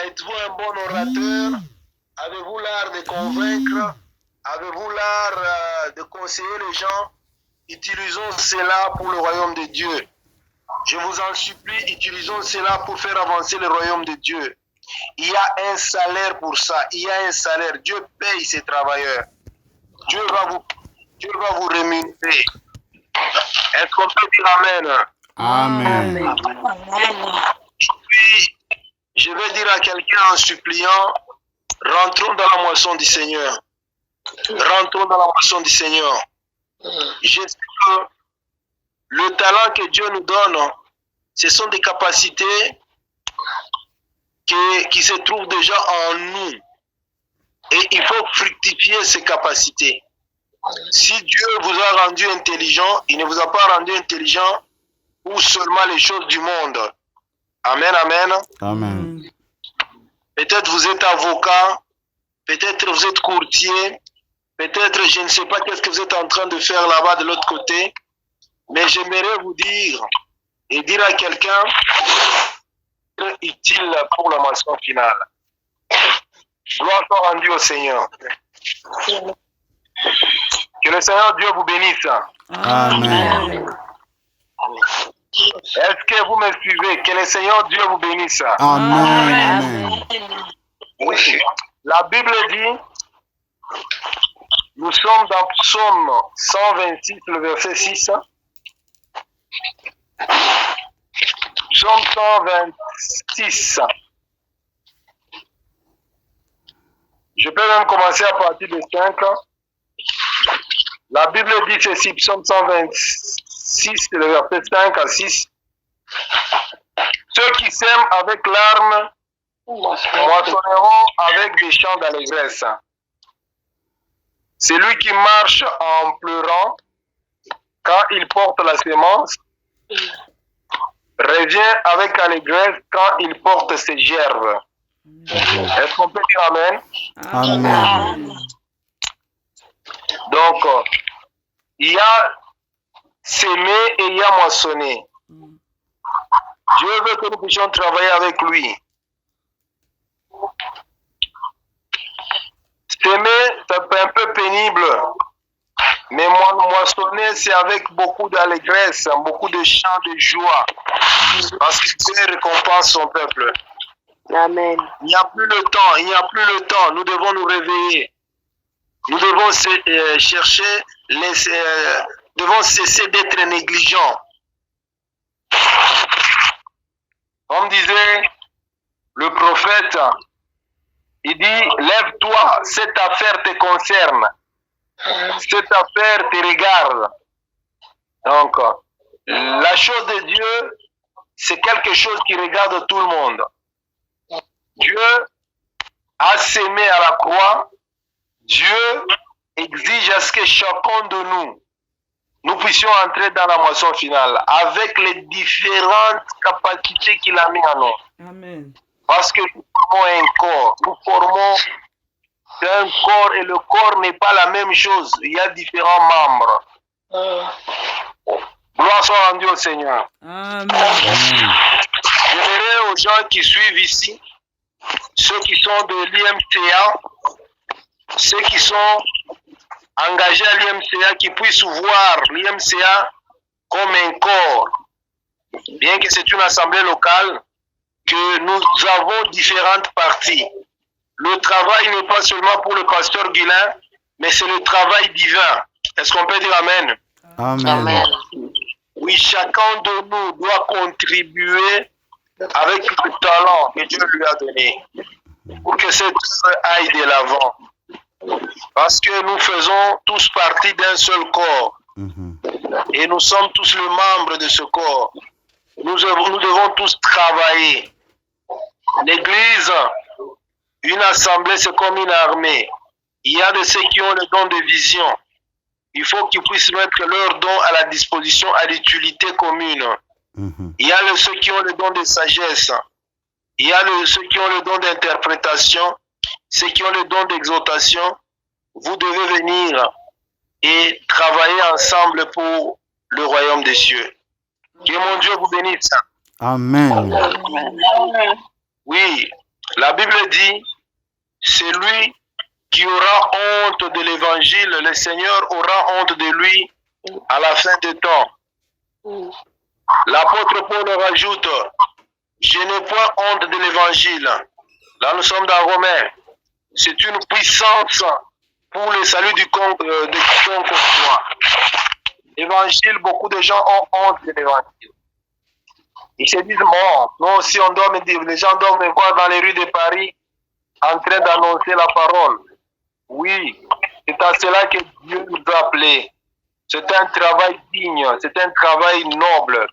Êtes-vous un bon orateur? Avez-vous l'art de convaincre? Avez-vous l'art de conseiller les gens? Utilisons cela pour le royaume de Dieu. Je vous en supplie, utilisons cela pour faire avancer le royaume de Dieu. Il y a un salaire pour ça. Il y a un salaire. Dieu paye ses travailleurs. Dieu va vous rémunérer. Est-ce qu'on peut dire Amen? Amen. Puis, je vais dire à quelqu'un en suppliant, rentrons dans la moisson du Seigneur. Rentrons dans la moisson du Seigneur. Je sais que le talent que Dieu nous donne, ce sont des capacités qui se trouvent déjà en nous. Et il faut fructifier ces capacités. Si Dieu vous a rendu intelligent, il ne vous a pas rendu intelligent pour seulement les choses du monde. Amen, amen. Amen. Peut-être vous êtes avocat, peut-être vous êtes courtier, peut-être je ne sais pas qu'est-ce que vous êtes en train de faire là-bas de l'autre côté, mais j'aimerais vous dire et dire à quelqu'un utile pour la moisson finale. Gloire soit rendue au Seigneur. Que le Seigneur Dieu vous bénisse. Amen. Est-ce que vous me suivez? Que le Seigneur Dieu vous bénisse. Amen. Oui. La Bible dit, nous sommes dans Psaume 126, le verset 6. Psaume 126. Je peux même commencer à partir de 5. La Bible dit ceci, Psaume 126, le verset 5 à 6. Ceux qui sèment avec larmes moissonneront avec des chants d'allégresse. Celui qui marche en pleurant quand il porte la sémence revient avec allégresse quand il porte ses gerbes. Est-ce qu'on peut dire Amen? Amen. Donc, il y a s'aimer et il y a moissonner. Dieu veut que nous puissions travailler avec lui. S'aimer, c'est un peu pénible. Mais moissonner, c'est avec beaucoup d'allégresse, beaucoup de chants de joie. Parce que Dieu récompense son peuple. Amen. Il n'y a plus le temps, nous devons nous réveiller. Nous devons devons cesser d'être négligents. Comme disait le prophète, il dit, lève-toi, cette affaire te concerne. Cette affaire te regarde. Donc, la chose de Dieu, c'est quelque chose qui regarde tout le monde. Dieu a sémé à la croix. Dieu exige à ce que chacun de nous puissions entrer dans la moisson finale avec les différentes capacités qu'il a mis en nous. Amen. Parce que nous formons un corps. Nous formons un corps et le corps n'est pas la même chose. Il y a différents membres. Gloire soit rendue au Seigneur. Amen. J'aimerais aux gens qui suivent ici, ceux qui sont de l'IMCA, ceux qui sont engagés à l'IMCA, qui puissent voir l'IMCA comme un corps. Bien que c'est une assemblée locale, que nous avons différentes parties. Le travail n'est pas seulement pour le pasteur Guilain, mais c'est le travail divin. Est-ce qu'on peut dire Amen? Amen. Oui, chacun de nous doit contribuer avec le talent que Dieu lui a donné, pour que cette œuvre aille de l'avant. Parce que nous faisons tous partie d'un seul corps. Et nous sommes tous les membres de ce corps. Nous devons tous travailler. L'église, une assemblée, c'est comme une armée. Il y a de ceux qui ont le don de vision. Il faut qu'ils puissent mettre leur don à la disposition à l'utilité commune. Il y a ceux qui ont le don de sagesse. Il y a ceux qui ont le don d'interprétation. Ceux qui ont le don d'exhortation. Vous devez venir et travailler ensemble pour le royaume des cieux. Que mon Dieu vous bénisse. Amen. Oui, la Bible dit, celui qui aura honte de l'évangile, le Seigneur aura honte de lui à la fin des temps. L'apôtre Paul rajoute, je n'ai point honte de l'évangile. Là, nous sommes dans Romains. C'est une puissance pour le salut de quiconque croit. L'évangile, beaucoup de gens ont honte de l'évangile. Ils se disent, bon, nous aussi on doit me dire, les gens doivent me voir dans les rues de Paris en train d'annoncer la parole. Oui, c'est à cela que Dieu nous a appelés. C'est un travail digne, c'est un travail noble.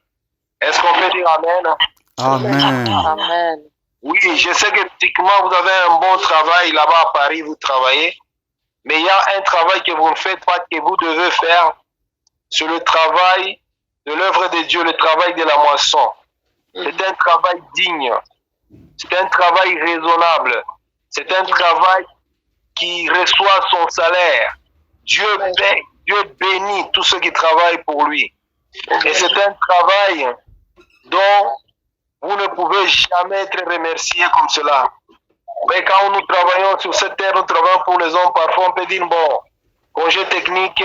Est-ce qu'on peut dire Amen? Amen. Amen. Oui, je sais que typiquement vous avez un bon travail là-bas à Paris, vous travaillez, mais il y a un travail que vous ne faites pas, que vous devez faire. C'est le travail de l'œuvre de Dieu, le travail de la moisson. C'est un travail digne, c'est un travail raisonnable, c'est un travail qui reçoit son salaire. Dieu paie, Dieu bénit tous ceux qui travaillent pour lui. Et c'est un travail dont vous ne pouvez jamais être remercié comme cela. Mais quand nous travaillons sur cette terre, nous travaillons pour les hommes, parfois on peut dire, bon, congé technique,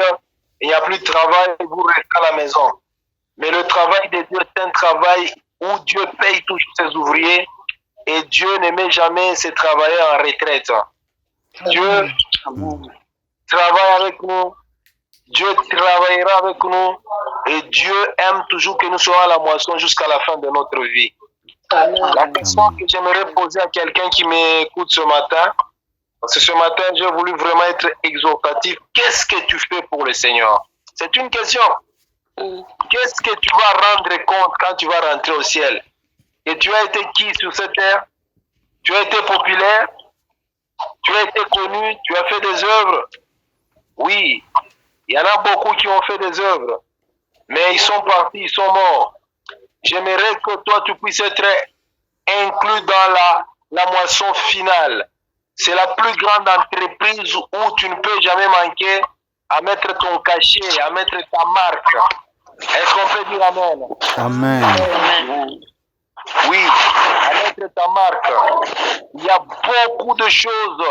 il n'y a plus de travail, vous restez à la maison. Mais le travail de Dieu, c'est un travail où Dieu paye toujours ses ouvriers et Dieu ne met jamais ses travailleurs en retraite. Dieu travaille avec nous, Dieu travaillera avec nous et Dieu aime toujours que nous soyons à la moisson jusqu'à la fin de notre vie. La question que j'aimerais poser à quelqu'un qui m'écoute ce matin, parce que ce matin j'ai voulu vraiment être exhortatif, qu'est-ce que tu fais pour le Seigneur? C'est une question. Qu'est-ce que tu vas rendre compte quand tu vas rentrer au ciel? Et tu as été qui sur cette terre? Tu as été populaire? Tu as été connu? Tu as fait des œuvres? Oui, il y en a beaucoup qui ont fait des œuvres, mais ils sont partis, ils sont morts. J'aimerais que toi tu puisses être inclus dans la moisson finale. C'est la plus grande entreprise où tu ne peux jamais manquer à mettre ton cachet, à mettre ta marque. Est-ce qu'on peut dire Amen? Amen. Oui, à mettre ta marque. Il y a beaucoup de choses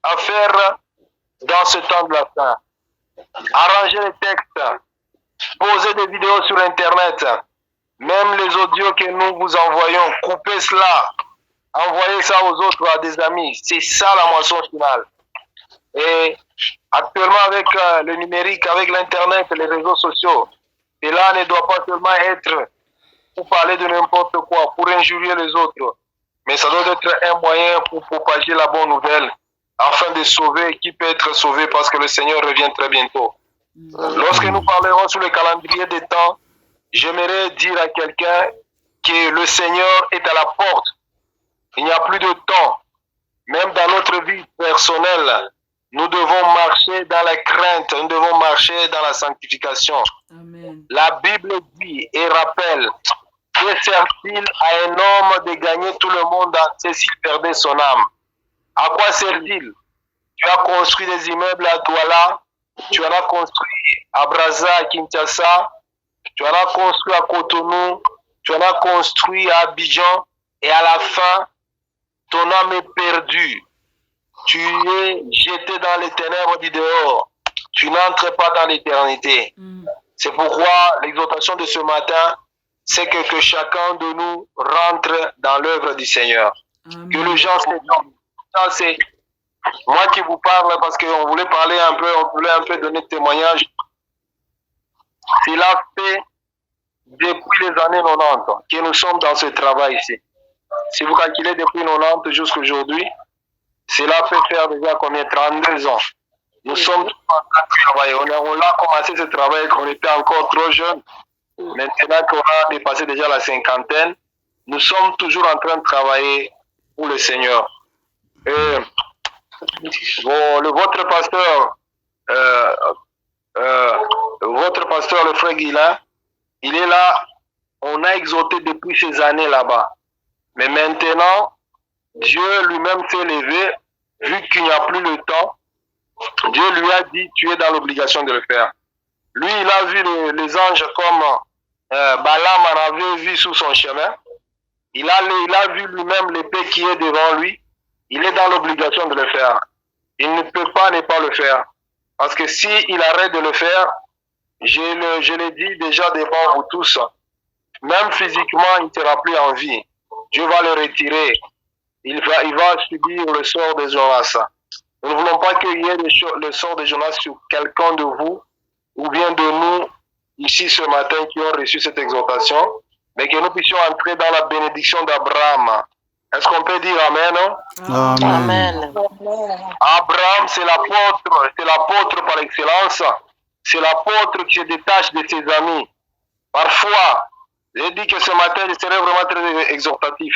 à faire dans ce temps de la fin. Arranger les textes, poser des vidéos sur Internet, même les audios que nous vous envoyons, couper cela, envoyer ça aux autres, à des amis. C'est ça la moisson finale. Et actuellement avec le numérique, avec l'Internet, les réseaux sociaux, cela ne doit pas seulement être pour parler de n'importe quoi, pour injurier les autres, mais ça doit être un moyen pour propager la bonne nouvelle, afin de sauver qui peut être sauvé parce que le Seigneur revient très bientôt. Lorsque nous parlerons sur le calendrier des temps, j'aimerais dire à quelqu'un que le Seigneur est à la porte. Il n'y a plus de temps. Même dans notre vie personnelle, nous devons marcher dans la crainte, nous devons marcher dans la sanctification. Amen. La Bible dit et rappelle, que sert-il à un homme de gagner tout le monde entier s'il perdait son âme? À quoi sert-il? Tu as construit des immeubles à Douala, tu en as construit à Brazza, à Kinshasa, tu en as construit à Cotonou, tu en as construit à Abidjan, et à la fin, ton âme est perdue. Tu es jeté dans les ténèbres du dehors. Tu n'entres pas dans l'éternité. C'est pourquoi l'exhortation de ce matin, c'est que chacun de nous rentre dans l'œuvre du Seigneur. Amen. Que les gens s'étonnent. Ça, c'est moi qui vous parle parce qu'on voulait parler un peu, on voulait un peu donner témoignage. Cela fait depuis les années 90 que nous sommes dans ce travail ici. Si vous calculez depuis 90 jusqu'à aujourd'hui, cela peut faire déjà combien? 32 ans. Nous sommes tous en train de travailler. On a commencé ce travail quand on était encore trop jeune. Maintenant qu'on a dépassé déjà la cinquantaine, nous sommes toujours en train de travailler pour le Seigneur. Et votre pasteur, le frère Guilain, il est là. On a exhorté depuis ces années là-bas. Mais maintenant, Dieu lui-même s'est levé, vu qu'il n'y a plus le temps. Dieu lui a dit, tu es dans l'obligation de le faire. Lui, il a vu les anges comme Balaam en avait vu sur son chemin. Il a vu lui-même l'épée qui est devant lui. Il est dans l'obligation de le faire. Il ne peut pas ne pas le faire. Parce que s'il arrête de le faire, je l'ai dit déjà devant vous tous, même physiquement, il ne sera plus en vie. Dieu va le retirer. Il va subir le sort de Jonas. Nous ne voulons pas qu'il y ait le sort de Jonas sur quelqu'un de vous ou bien de nous ici ce matin qui ont reçu cette exhortation, mais que nous puissions entrer dans la bénédiction d'Abraham. Est-ce qu'on peut dire Amen? Amen. Abraham, c'est l'apôtre par excellence. C'est l'apôtre qui se détache de ses amis. Parfois, j'ai dit que ce matin, je serai vraiment très exhortatif.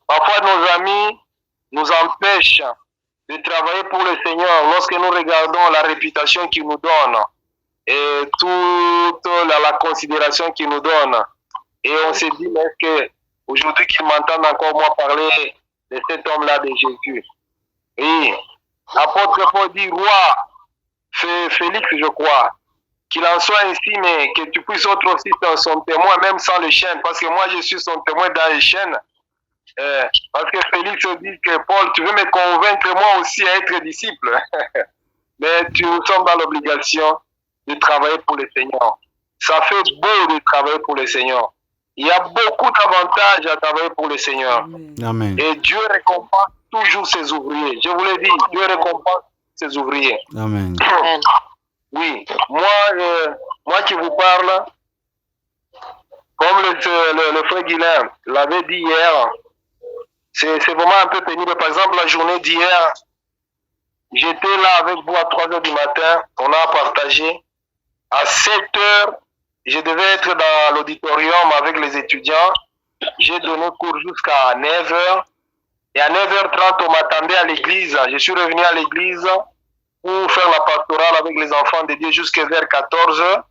Parfois, nos amis nous empêchent de travailler pour le Seigneur lorsque nous regardons la réputation qu'ils nous donnent et toute la considération qu'ils nous donnent. Et on se dit, est-ce que aujourd'hui qu'ils m'entendent encore moi parler de cet homme-là de Jésus? Et l'apôtre Paul dit, roi Félix, je crois, qu'il en soit ainsi, mais que tu puisses être aussi son témoin, même sans les chaînes, parce que moi je suis son témoin dans les chaînes. Parce que Félix dit que Paul, tu veux me convaincre moi aussi à être disciple. Mais nous sommes dans l'obligation de travailler pour le Seigneur. Ça fait beau de travailler pour le Seigneur. Il y a beaucoup d'avantages à travailler pour le Seigneur. Amen. Et Dieu récompense toujours ses ouvriers. Je vous l'ai dit, Dieu récompense ses ouvriers. Amen. Oui, moi qui vous parle, comme le frère Guilain l'avait dit hier, c'est vraiment un peu pénible. Par exemple, la journée d'hier, j'étais là avec vous à 3 heures du matin. On a partagé. À 7 heures, je devais être dans l'auditorium avec les étudiants. J'ai donné cours jusqu'à 9 heures. Et à 9h30, on m'attendait à l'église. Je suis revenu à l'église pour faire la pastorale avec les enfants de Dieu jusqu'à vers 14 heures.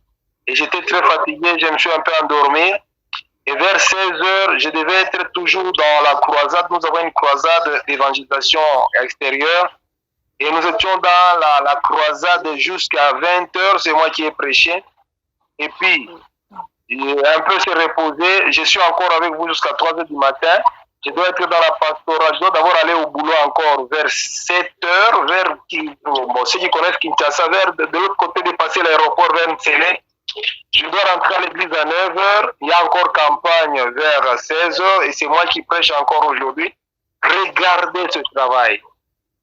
Et j'étais très fatigué. Je me suis un peu endormi. Et vers 16 heures, je devais être toujours dans la croisade. Nous avons une croisade d'évangélisation extérieure. Et nous étions dans la croisade jusqu'à 20 heures. C'est moi qui ai prêché. Et puis, un peu se reposer. Je suis encore avec vous jusqu'à 3 heures du matin. Je dois être dans la pastorale. Je dois d'abord aller au boulot encore vers 7 heures. Vers ceux qui connaissent Kinshasa, vers de l'autre côté de passer l'aéroport vers Nsele. Je dois rentrer à l'église à 9 heures. Il y a encore campagne vers 16 heures et c'est moi qui prêche encore aujourd'hui. Regardez ce travail.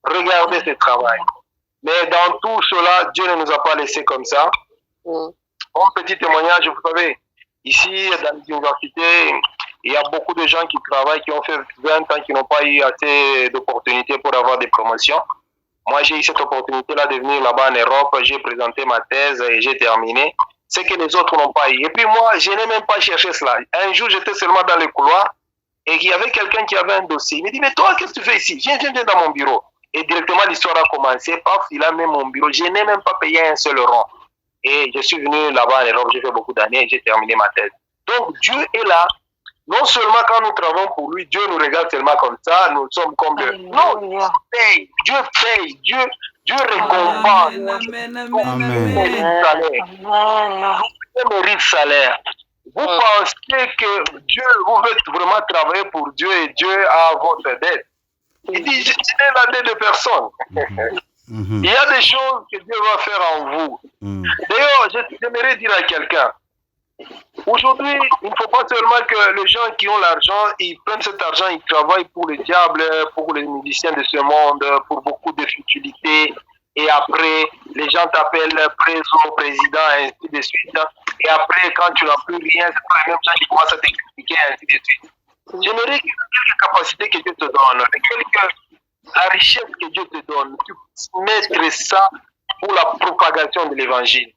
Regardez ce travail. Mais dans tout cela, Dieu ne nous a pas laissés comme ça. Un petit témoignage, vous savez, ici dans l'université, il y a beaucoup de gens qui travaillent, qui ont fait 20 ans, qui n'ont pas eu assez d'opportunités pour avoir des promotions. Moi, j'ai eu cette opportunité-là de venir là-bas en Europe. J'ai présenté ma thèse et j'ai terminé. C'est que les autres n'ont pas eu. Et puis moi, je n'ai même pas cherché cela. Un jour, j'étais seulement dans le couloir et il y avait quelqu'un qui avait un dossier. Il me dit, mais toi, qu'est-ce que tu fais ici? Viens dans mon bureau. Et directement, l'histoire a commencé. Paf, il a mis mon bureau. Je n'ai même pas payé un seul rond. Et je suis venu là-bas en Europe. J'ai fait beaucoup d'années et j'ai terminé ma thèse. Donc, Dieu est là. Non seulement quand nous travaillons pour lui, Dieu nous regarde seulement comme ça, nous sommes comme Dieu. Non, Dieu paye, Dieu récompense. Dieu mérite salaire. Vous pensez que Dieu, vous veut vraiment travailler pour Dieu et Dieu a votre dette. Il dit, je n'ai la dette de personne. Il y a des choses que Dieu va faire en vous. D'ailleurs, j'aimerais dire à quelqu'un, aujourd'hui, il ne faut pas seulement que les gens qui ont l'argent, ils prennent cet argent, ils travaillent pour le diable, pour les musiciens de ce monde, pour beaucoup de futilités. Et après, les gens t'appellent président, ainsi de suite. Et après, quand tu n'as plus rien, c'est pas les mêmes gens qui commencent à t'expliquer, ainsi de suite. J'aimerais que quelques capacités que Dieu te donne, la richesse que Dieu te donne, tu puisses mettre ça pour la propagation de l'évangile.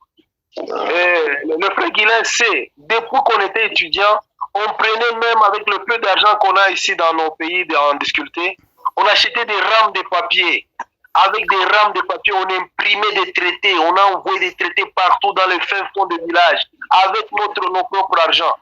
Le frère Guilain sait, depuis qu'on était étudiant, on prenait même avec le peu d'argent qu'on a ici dans nos pays en difficulté, on achetait des rames de papier. Avec des rames de papier, on imprimait des traités, on a envoyé des traités partout dans les fins fonds de village, avec nos propres argent.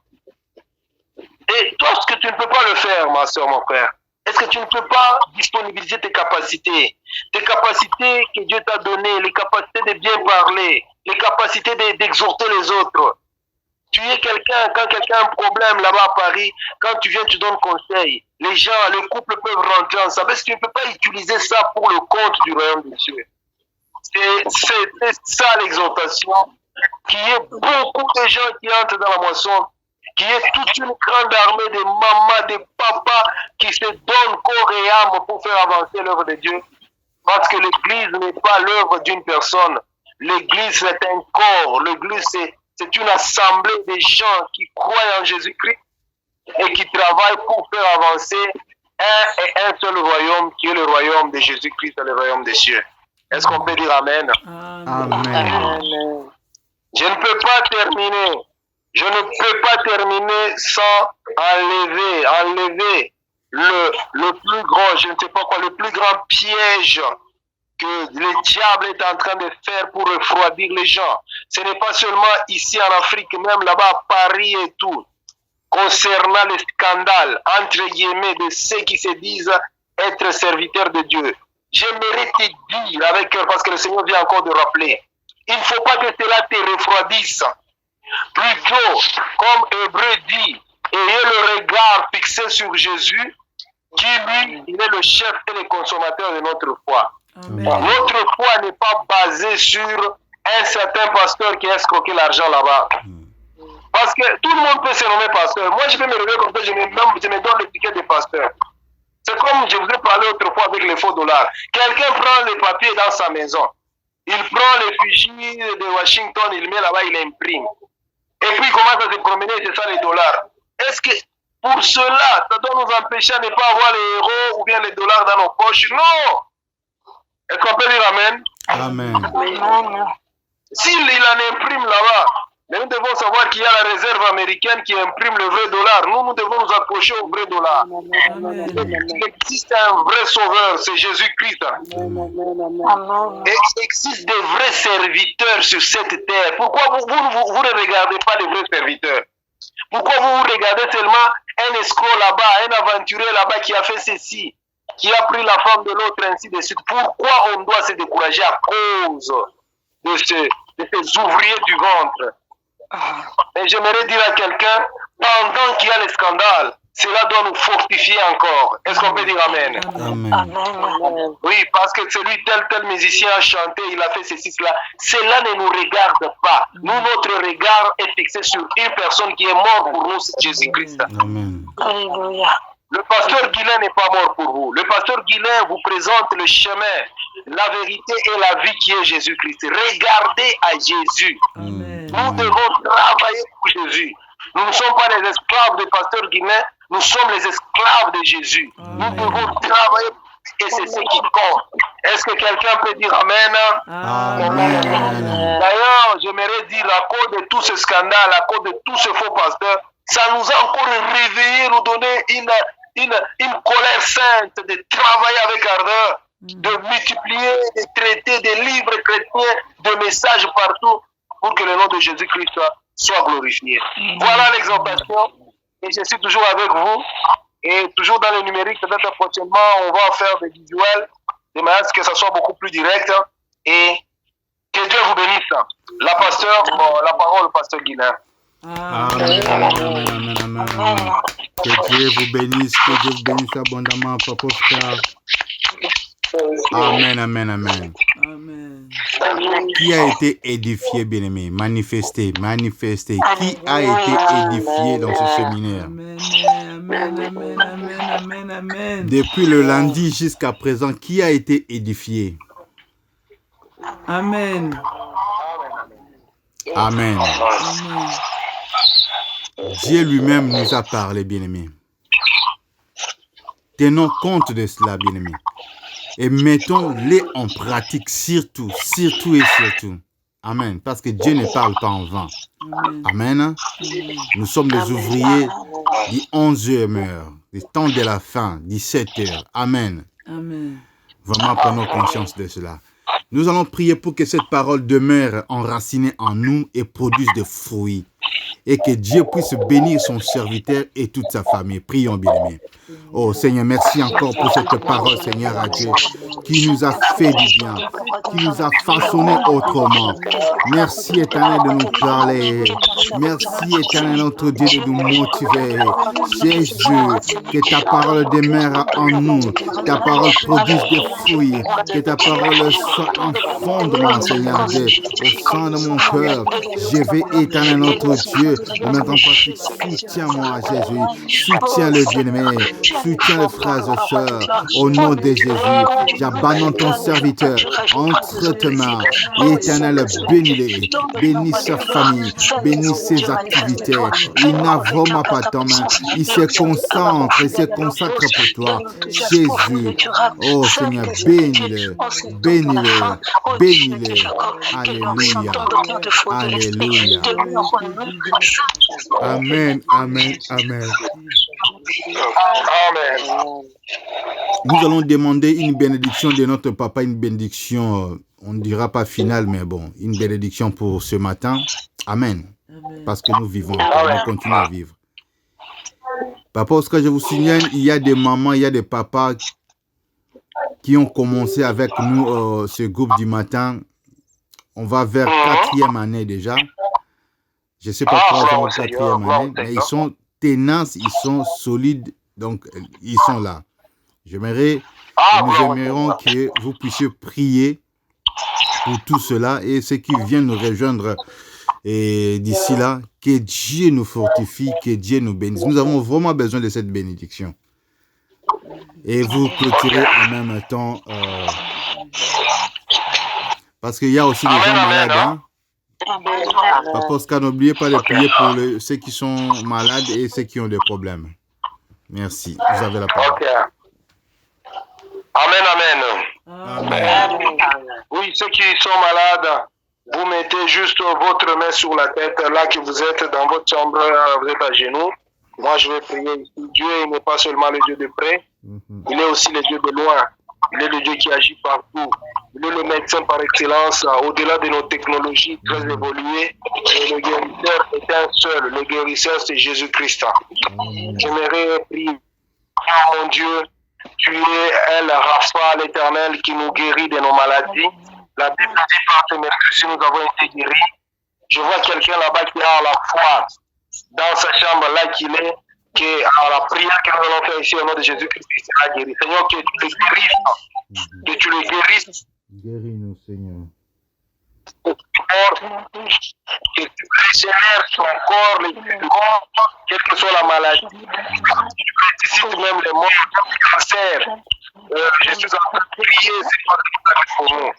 Et toi, est-ce que tu ne peux pas le faire, ma soeur, mon frère? Est-ce que tu ne peux pas disponibiliser tes capacités que Dieu t'a données, les capacités de bien parler, les capacités d'exhorter les autres? Tu es quelqu'un, quand quelqu'un a un problème là-bas à Paris, quand tu viens, tu donnes conseil. Les gens, les couples peuvent rentrer ensemble. Est-ce que tu ne peux pas utiliser ça pour le compte du royaume de Dieu? C'est ça l'exhortation, qui est beaucoup de gens qui entrent dans la moisson, qui est toute une grande armée de mamans, de papas qui se donnent corps et âme pour faire avancer l'œuvre de Dieu. Parce que l'Église n'est pas l'œuvre d'une personne. L'Église, c'est un corps. L'Église, c'est une assemblée de gens qui croient en Jésus-Christ et qui travaillent pour faire avancer un seul royaume, qui est le royaume de Jésus-Christ, le royaume des cieux. Est-ce qu'on peut dire Amen? Amen. Je ne peux pas terminer. Je ne peux pas terminer sans enlever le plus grand, je ne sais pas quoi, le plus grand piège que le diable est en train de faire pour refroidir les gens. Ce n'est pas seulement ici en Afrique, même là-bas à Paris et tout, concernant les scandales, entre guillemets, de ceux qui se disent être serviteurs de Dieu. J'aimerais te dire avec cœur, parce que le Seigneur vient encore de rappeler, il ne faut pas que cela te refroidisse. Plutôt, comme Hébreu dit, ayez le regard fixé sur Jésus, qui lui, il est le chef et le consommateur de notre foi. Amen. Notre foi n'est pas basée sur un certain pasteur qui a escroqué l'argent là-bas. Parce que tout le monde peut se nommer pasteur. Moi, je peux me lever comme ça, je me donne le ticket de pasteur. C'est comme je vous ai parlé autrefois avec les faux dollars. Quelqu'un prend les papiers dans sa maison. Il prend les fichiers de Washington, il met là-bas, il imprime. Et puis il commence à se promener, c'est ça les dollars. Est-ce que pour cela, ça doit nous empêcher de ne pas avoir les euros ou bien les dollars dans nos poches? Non! Est-ce qu'on peut dire Amen? Amen. S'il en imprime là-bas, mais nous devons savoir qu'il y a la réserve américaine qui imprime le vrai dollar. Nous devons nous accrocher au vrai dollar. Il existe un vrai sauveur, c'est Jésus-Christ. Et il existe des vrais serviteurs sur cette terre. Pourquoi vous ne regardez pas les vrais serviteurs? Pourquoi vous regardez seulement un escroc là-bas, un aventurier là-bas qui a fait ceci, qui a pris la femme de l'autre, ainsi de suite? Pourquoi on doit se décourager à cause de ces ouvriers du ventre? Et j'aimerais dire à quelqu'un, pendant qu'il y a les scandales, cela doit nous fortifier encore. Est-ce qu'on peut dire Amen? Amen. Oui, parce que celui tel musicien a chanté, il a fait ceci, cela. Cela ne nous regarde pas. Nous, notre regard est fixé sur une personne qui est morte pour nous, c'est Jésus-Christ. Amen. Alléluia. Le pasteur Guilain n'est pas mort pour vous. Le pasteur Guilain vous présente le chemin, la vérité et la vie qui est Jésus-Christ. Regardez à Jésus. Amen. Nous devons travailler pour Jésus. Nous ne sommes pas les esclaves du pasteur Guilain, nous sommes les esclaves de Jésus. Nous devons travailler et c'est ce qui compte. Est-ce que quelqu'un peut dire Amen? Amen. D'ailleurs, j'aimerais dire à cause de tout ce scandale, à cause de tous ces faux pasteurs, ça nous a encore réveillé, nous donner une colère sainte de travailler avec ardeur, de multiplier, de traiter des livres chrétiens, de messages partout pour que le nom de Jésus-Christ soit glorifié. Voilà l'exhortation. Et je suis toujours avec vous. Et toujours dans le numérique, peut-être prochainement, on va faire des visuels, de manière que ça soit beaucoup plus direct. Et que Dieu vous bénisse. La parole, pasteur Guilain. Amen. Que Dieu vous bénisse abondamment, Papa Oscar. Amen. Amen. Qui a été édifié, bien-aimé? Manifesté. Qui a été édifié dans ce séminaire? Amen. Depuis le lundi jusqu'à présent, qui a été édifié? Amen. Amen. Dieu lui-même nous a parlé, bien-aimé. Tenons compte de cela, bien-aimés. Et mettons-les en pratique, surtout. Amen. Parce que Dieu ne parle pas en vain. Amen. Nous sommes les ouvriers du 11h, du temps de la fin, 17h. Amen. Amen. Vraiment, prenons conscience de cela. Nous allons prier pour que cette parole demeure enracinée en nous et produise des fruits. Et que Dieu puisse bénir son serviteur et toute sa famille. Prions, bien-aimés. Oh Seigneur, merci encore pour cette parole, Seigneur, à Dieu, qui nous a fait du bien, qui nous a façonné autrement. Merci, Éternel, de nous parler. Merci, Éternel, notre Dieu, de nous motiver. Jésus, que ta parole demeure en nous, ta parole produise des fruits, que ta parole soit un fondement, Seigneur Dieu, au sein de mon cœur. Je vais, Éternel, notre Dieu, de mettre en pratique. Soutiens-moi, Jésus. Soutiens le bien-aimé. Soutiens les frères et sœurs. Au nom de Jésus, j'abandonne ton serviteur entre tes mains. Éternel, bénis-les. Bénis sa famille. Bénis ses activités. Il n'a vraiment pas ta main. Il se concentre. Il se consacre pour toi. Jésus. Oh Seigneur, bénis-le. Bénis-le. Bénis-le. Alléluia. Alléluia. Amen, amen, amen. Amen. Nous allons demander une bénédiction de notre papa, une bénédiction, on ne dira pas finale, mais bon, une bénédiction pour ce matin. Amen. Parce que nous vivons, nous continuons à vivre. Papa Oscar, je vous signale, il y a des mamans, il y a des papas qui ont commencé avec nous ce groupe du matin. On va vers 4e année déjà. Je ne sais pas 3 ans ou 4e année, mais ils sont tenaces, ils sont solides, donc ils sont là. J'aimerais, nous aimerions que vous puissiez prier pour tout cela et ceux qui viennent nous rejoindre d'ici là, que Dieu nous fortifie, que Dieu nous bénisse. Nous avons vraiment besoin de cette bénédiction. Et vous clôturez en même temps, parce qu'il y a aussi des gens malades, hein? Papa Oscar, n'oubliez pas de prier pour ceux qui sont malades et ceux qui ont des problèmes. Merci. Vous avez la parole. Okay. Amen, amen. Amen. Oui, ceux qui sont malades, vous mettez juste votre main sur la tête, là que vous êtes dans votre chambre, vous êtes à genoux. Moi, je vais prier ici. Dieu, il n'est pas seulement le Dieu de près, il est aussi le Dieu de loin. Il est le Dieu qui agit partout. Il est le médecin par excellence, au-delà de nos technologies très évoluées. Et le guérisseur est un seul. Le guérisseur, c'est Jésus-Christ. J'aimerais prier. Oh mon Dieu, tu es El Rapha, l'Éternel, qui nous guérit de nos maladies. La Bible dit par tes merveilles, nous avons été guéris. Je vois quelqu'un là-bas qui a la foi dans sa chambre là qu'il est, à la prière que nous allons faire ici au nom de Jésus-Christ, il sera guéri. Seigneur, que tu le guérisses. Que tu le guérisses. Guéris-nous, Seigneur. Que tu régénères son corps, le corps, quelle que soit la maladie. Tu ressuscites même les morts, le cancer. Je suis en train de prier, c'est toi qui parles pour nous.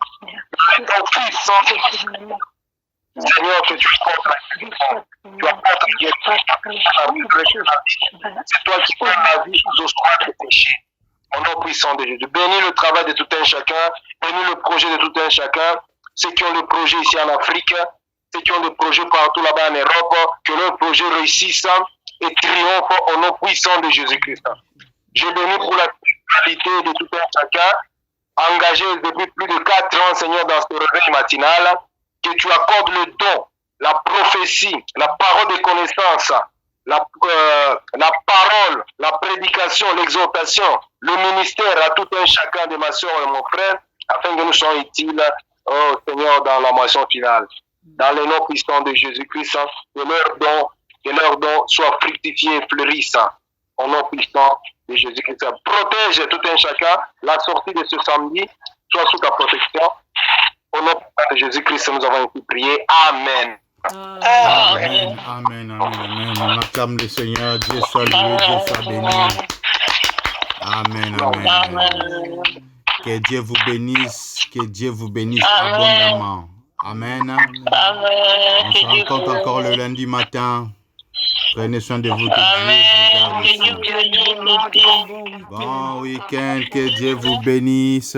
Ton fils, Seigneur, que tu apportes la guérison. Tu apportes la guérison. C'est toi qui donnes la vie aux ossements de péché. Au nom puissant de Jésus. Bénis le travail de tout un chacun. Bénis le projet de tout un chacun. Ceux qui ont des projets ici en Afrique, ceux qui ont des projets partout là-bas en Europe, que leurs projets réussissent et triomphent au nom puissant de Jésus-Christ. Je bénis pour la qualité de tout un chacun, engagé depuis plus de 4 ans, Seigneur, dans ce réveil matinal, que tu accordes le don, la prophétie, la parole de connaissance, la parole, la prédication, l'exhortation, le ministère à tout un chacun de ma soeur et mon frère, afin que nous soyons utiles, oh Seigneur, dans la moisson finale. Dans le nom puissant de Jésus-Christ, que leur don soit fructifié et fleurissant. Au nom puissant de Jésus-Christ. Protège tout un chacun. La sortie de ce samedi soit sous ta protection. Au nom de Jésus-Christ, nous avons été priés. Amen. Amen, amen, amen, amen. On acclame le Seigneur. Dieu soit loué, Dieu soit béni. Amen, amen, amen. Que Dieu vous bénisse. Que Dieu vous bénisse abondamment. Amen. On se rencontre encore le lundi matin. Prenez soin de vous. Que Dieu vous garde. Que Dieu bénisse mon Dieu. Bon week-end. Que Dieu vous bénisse.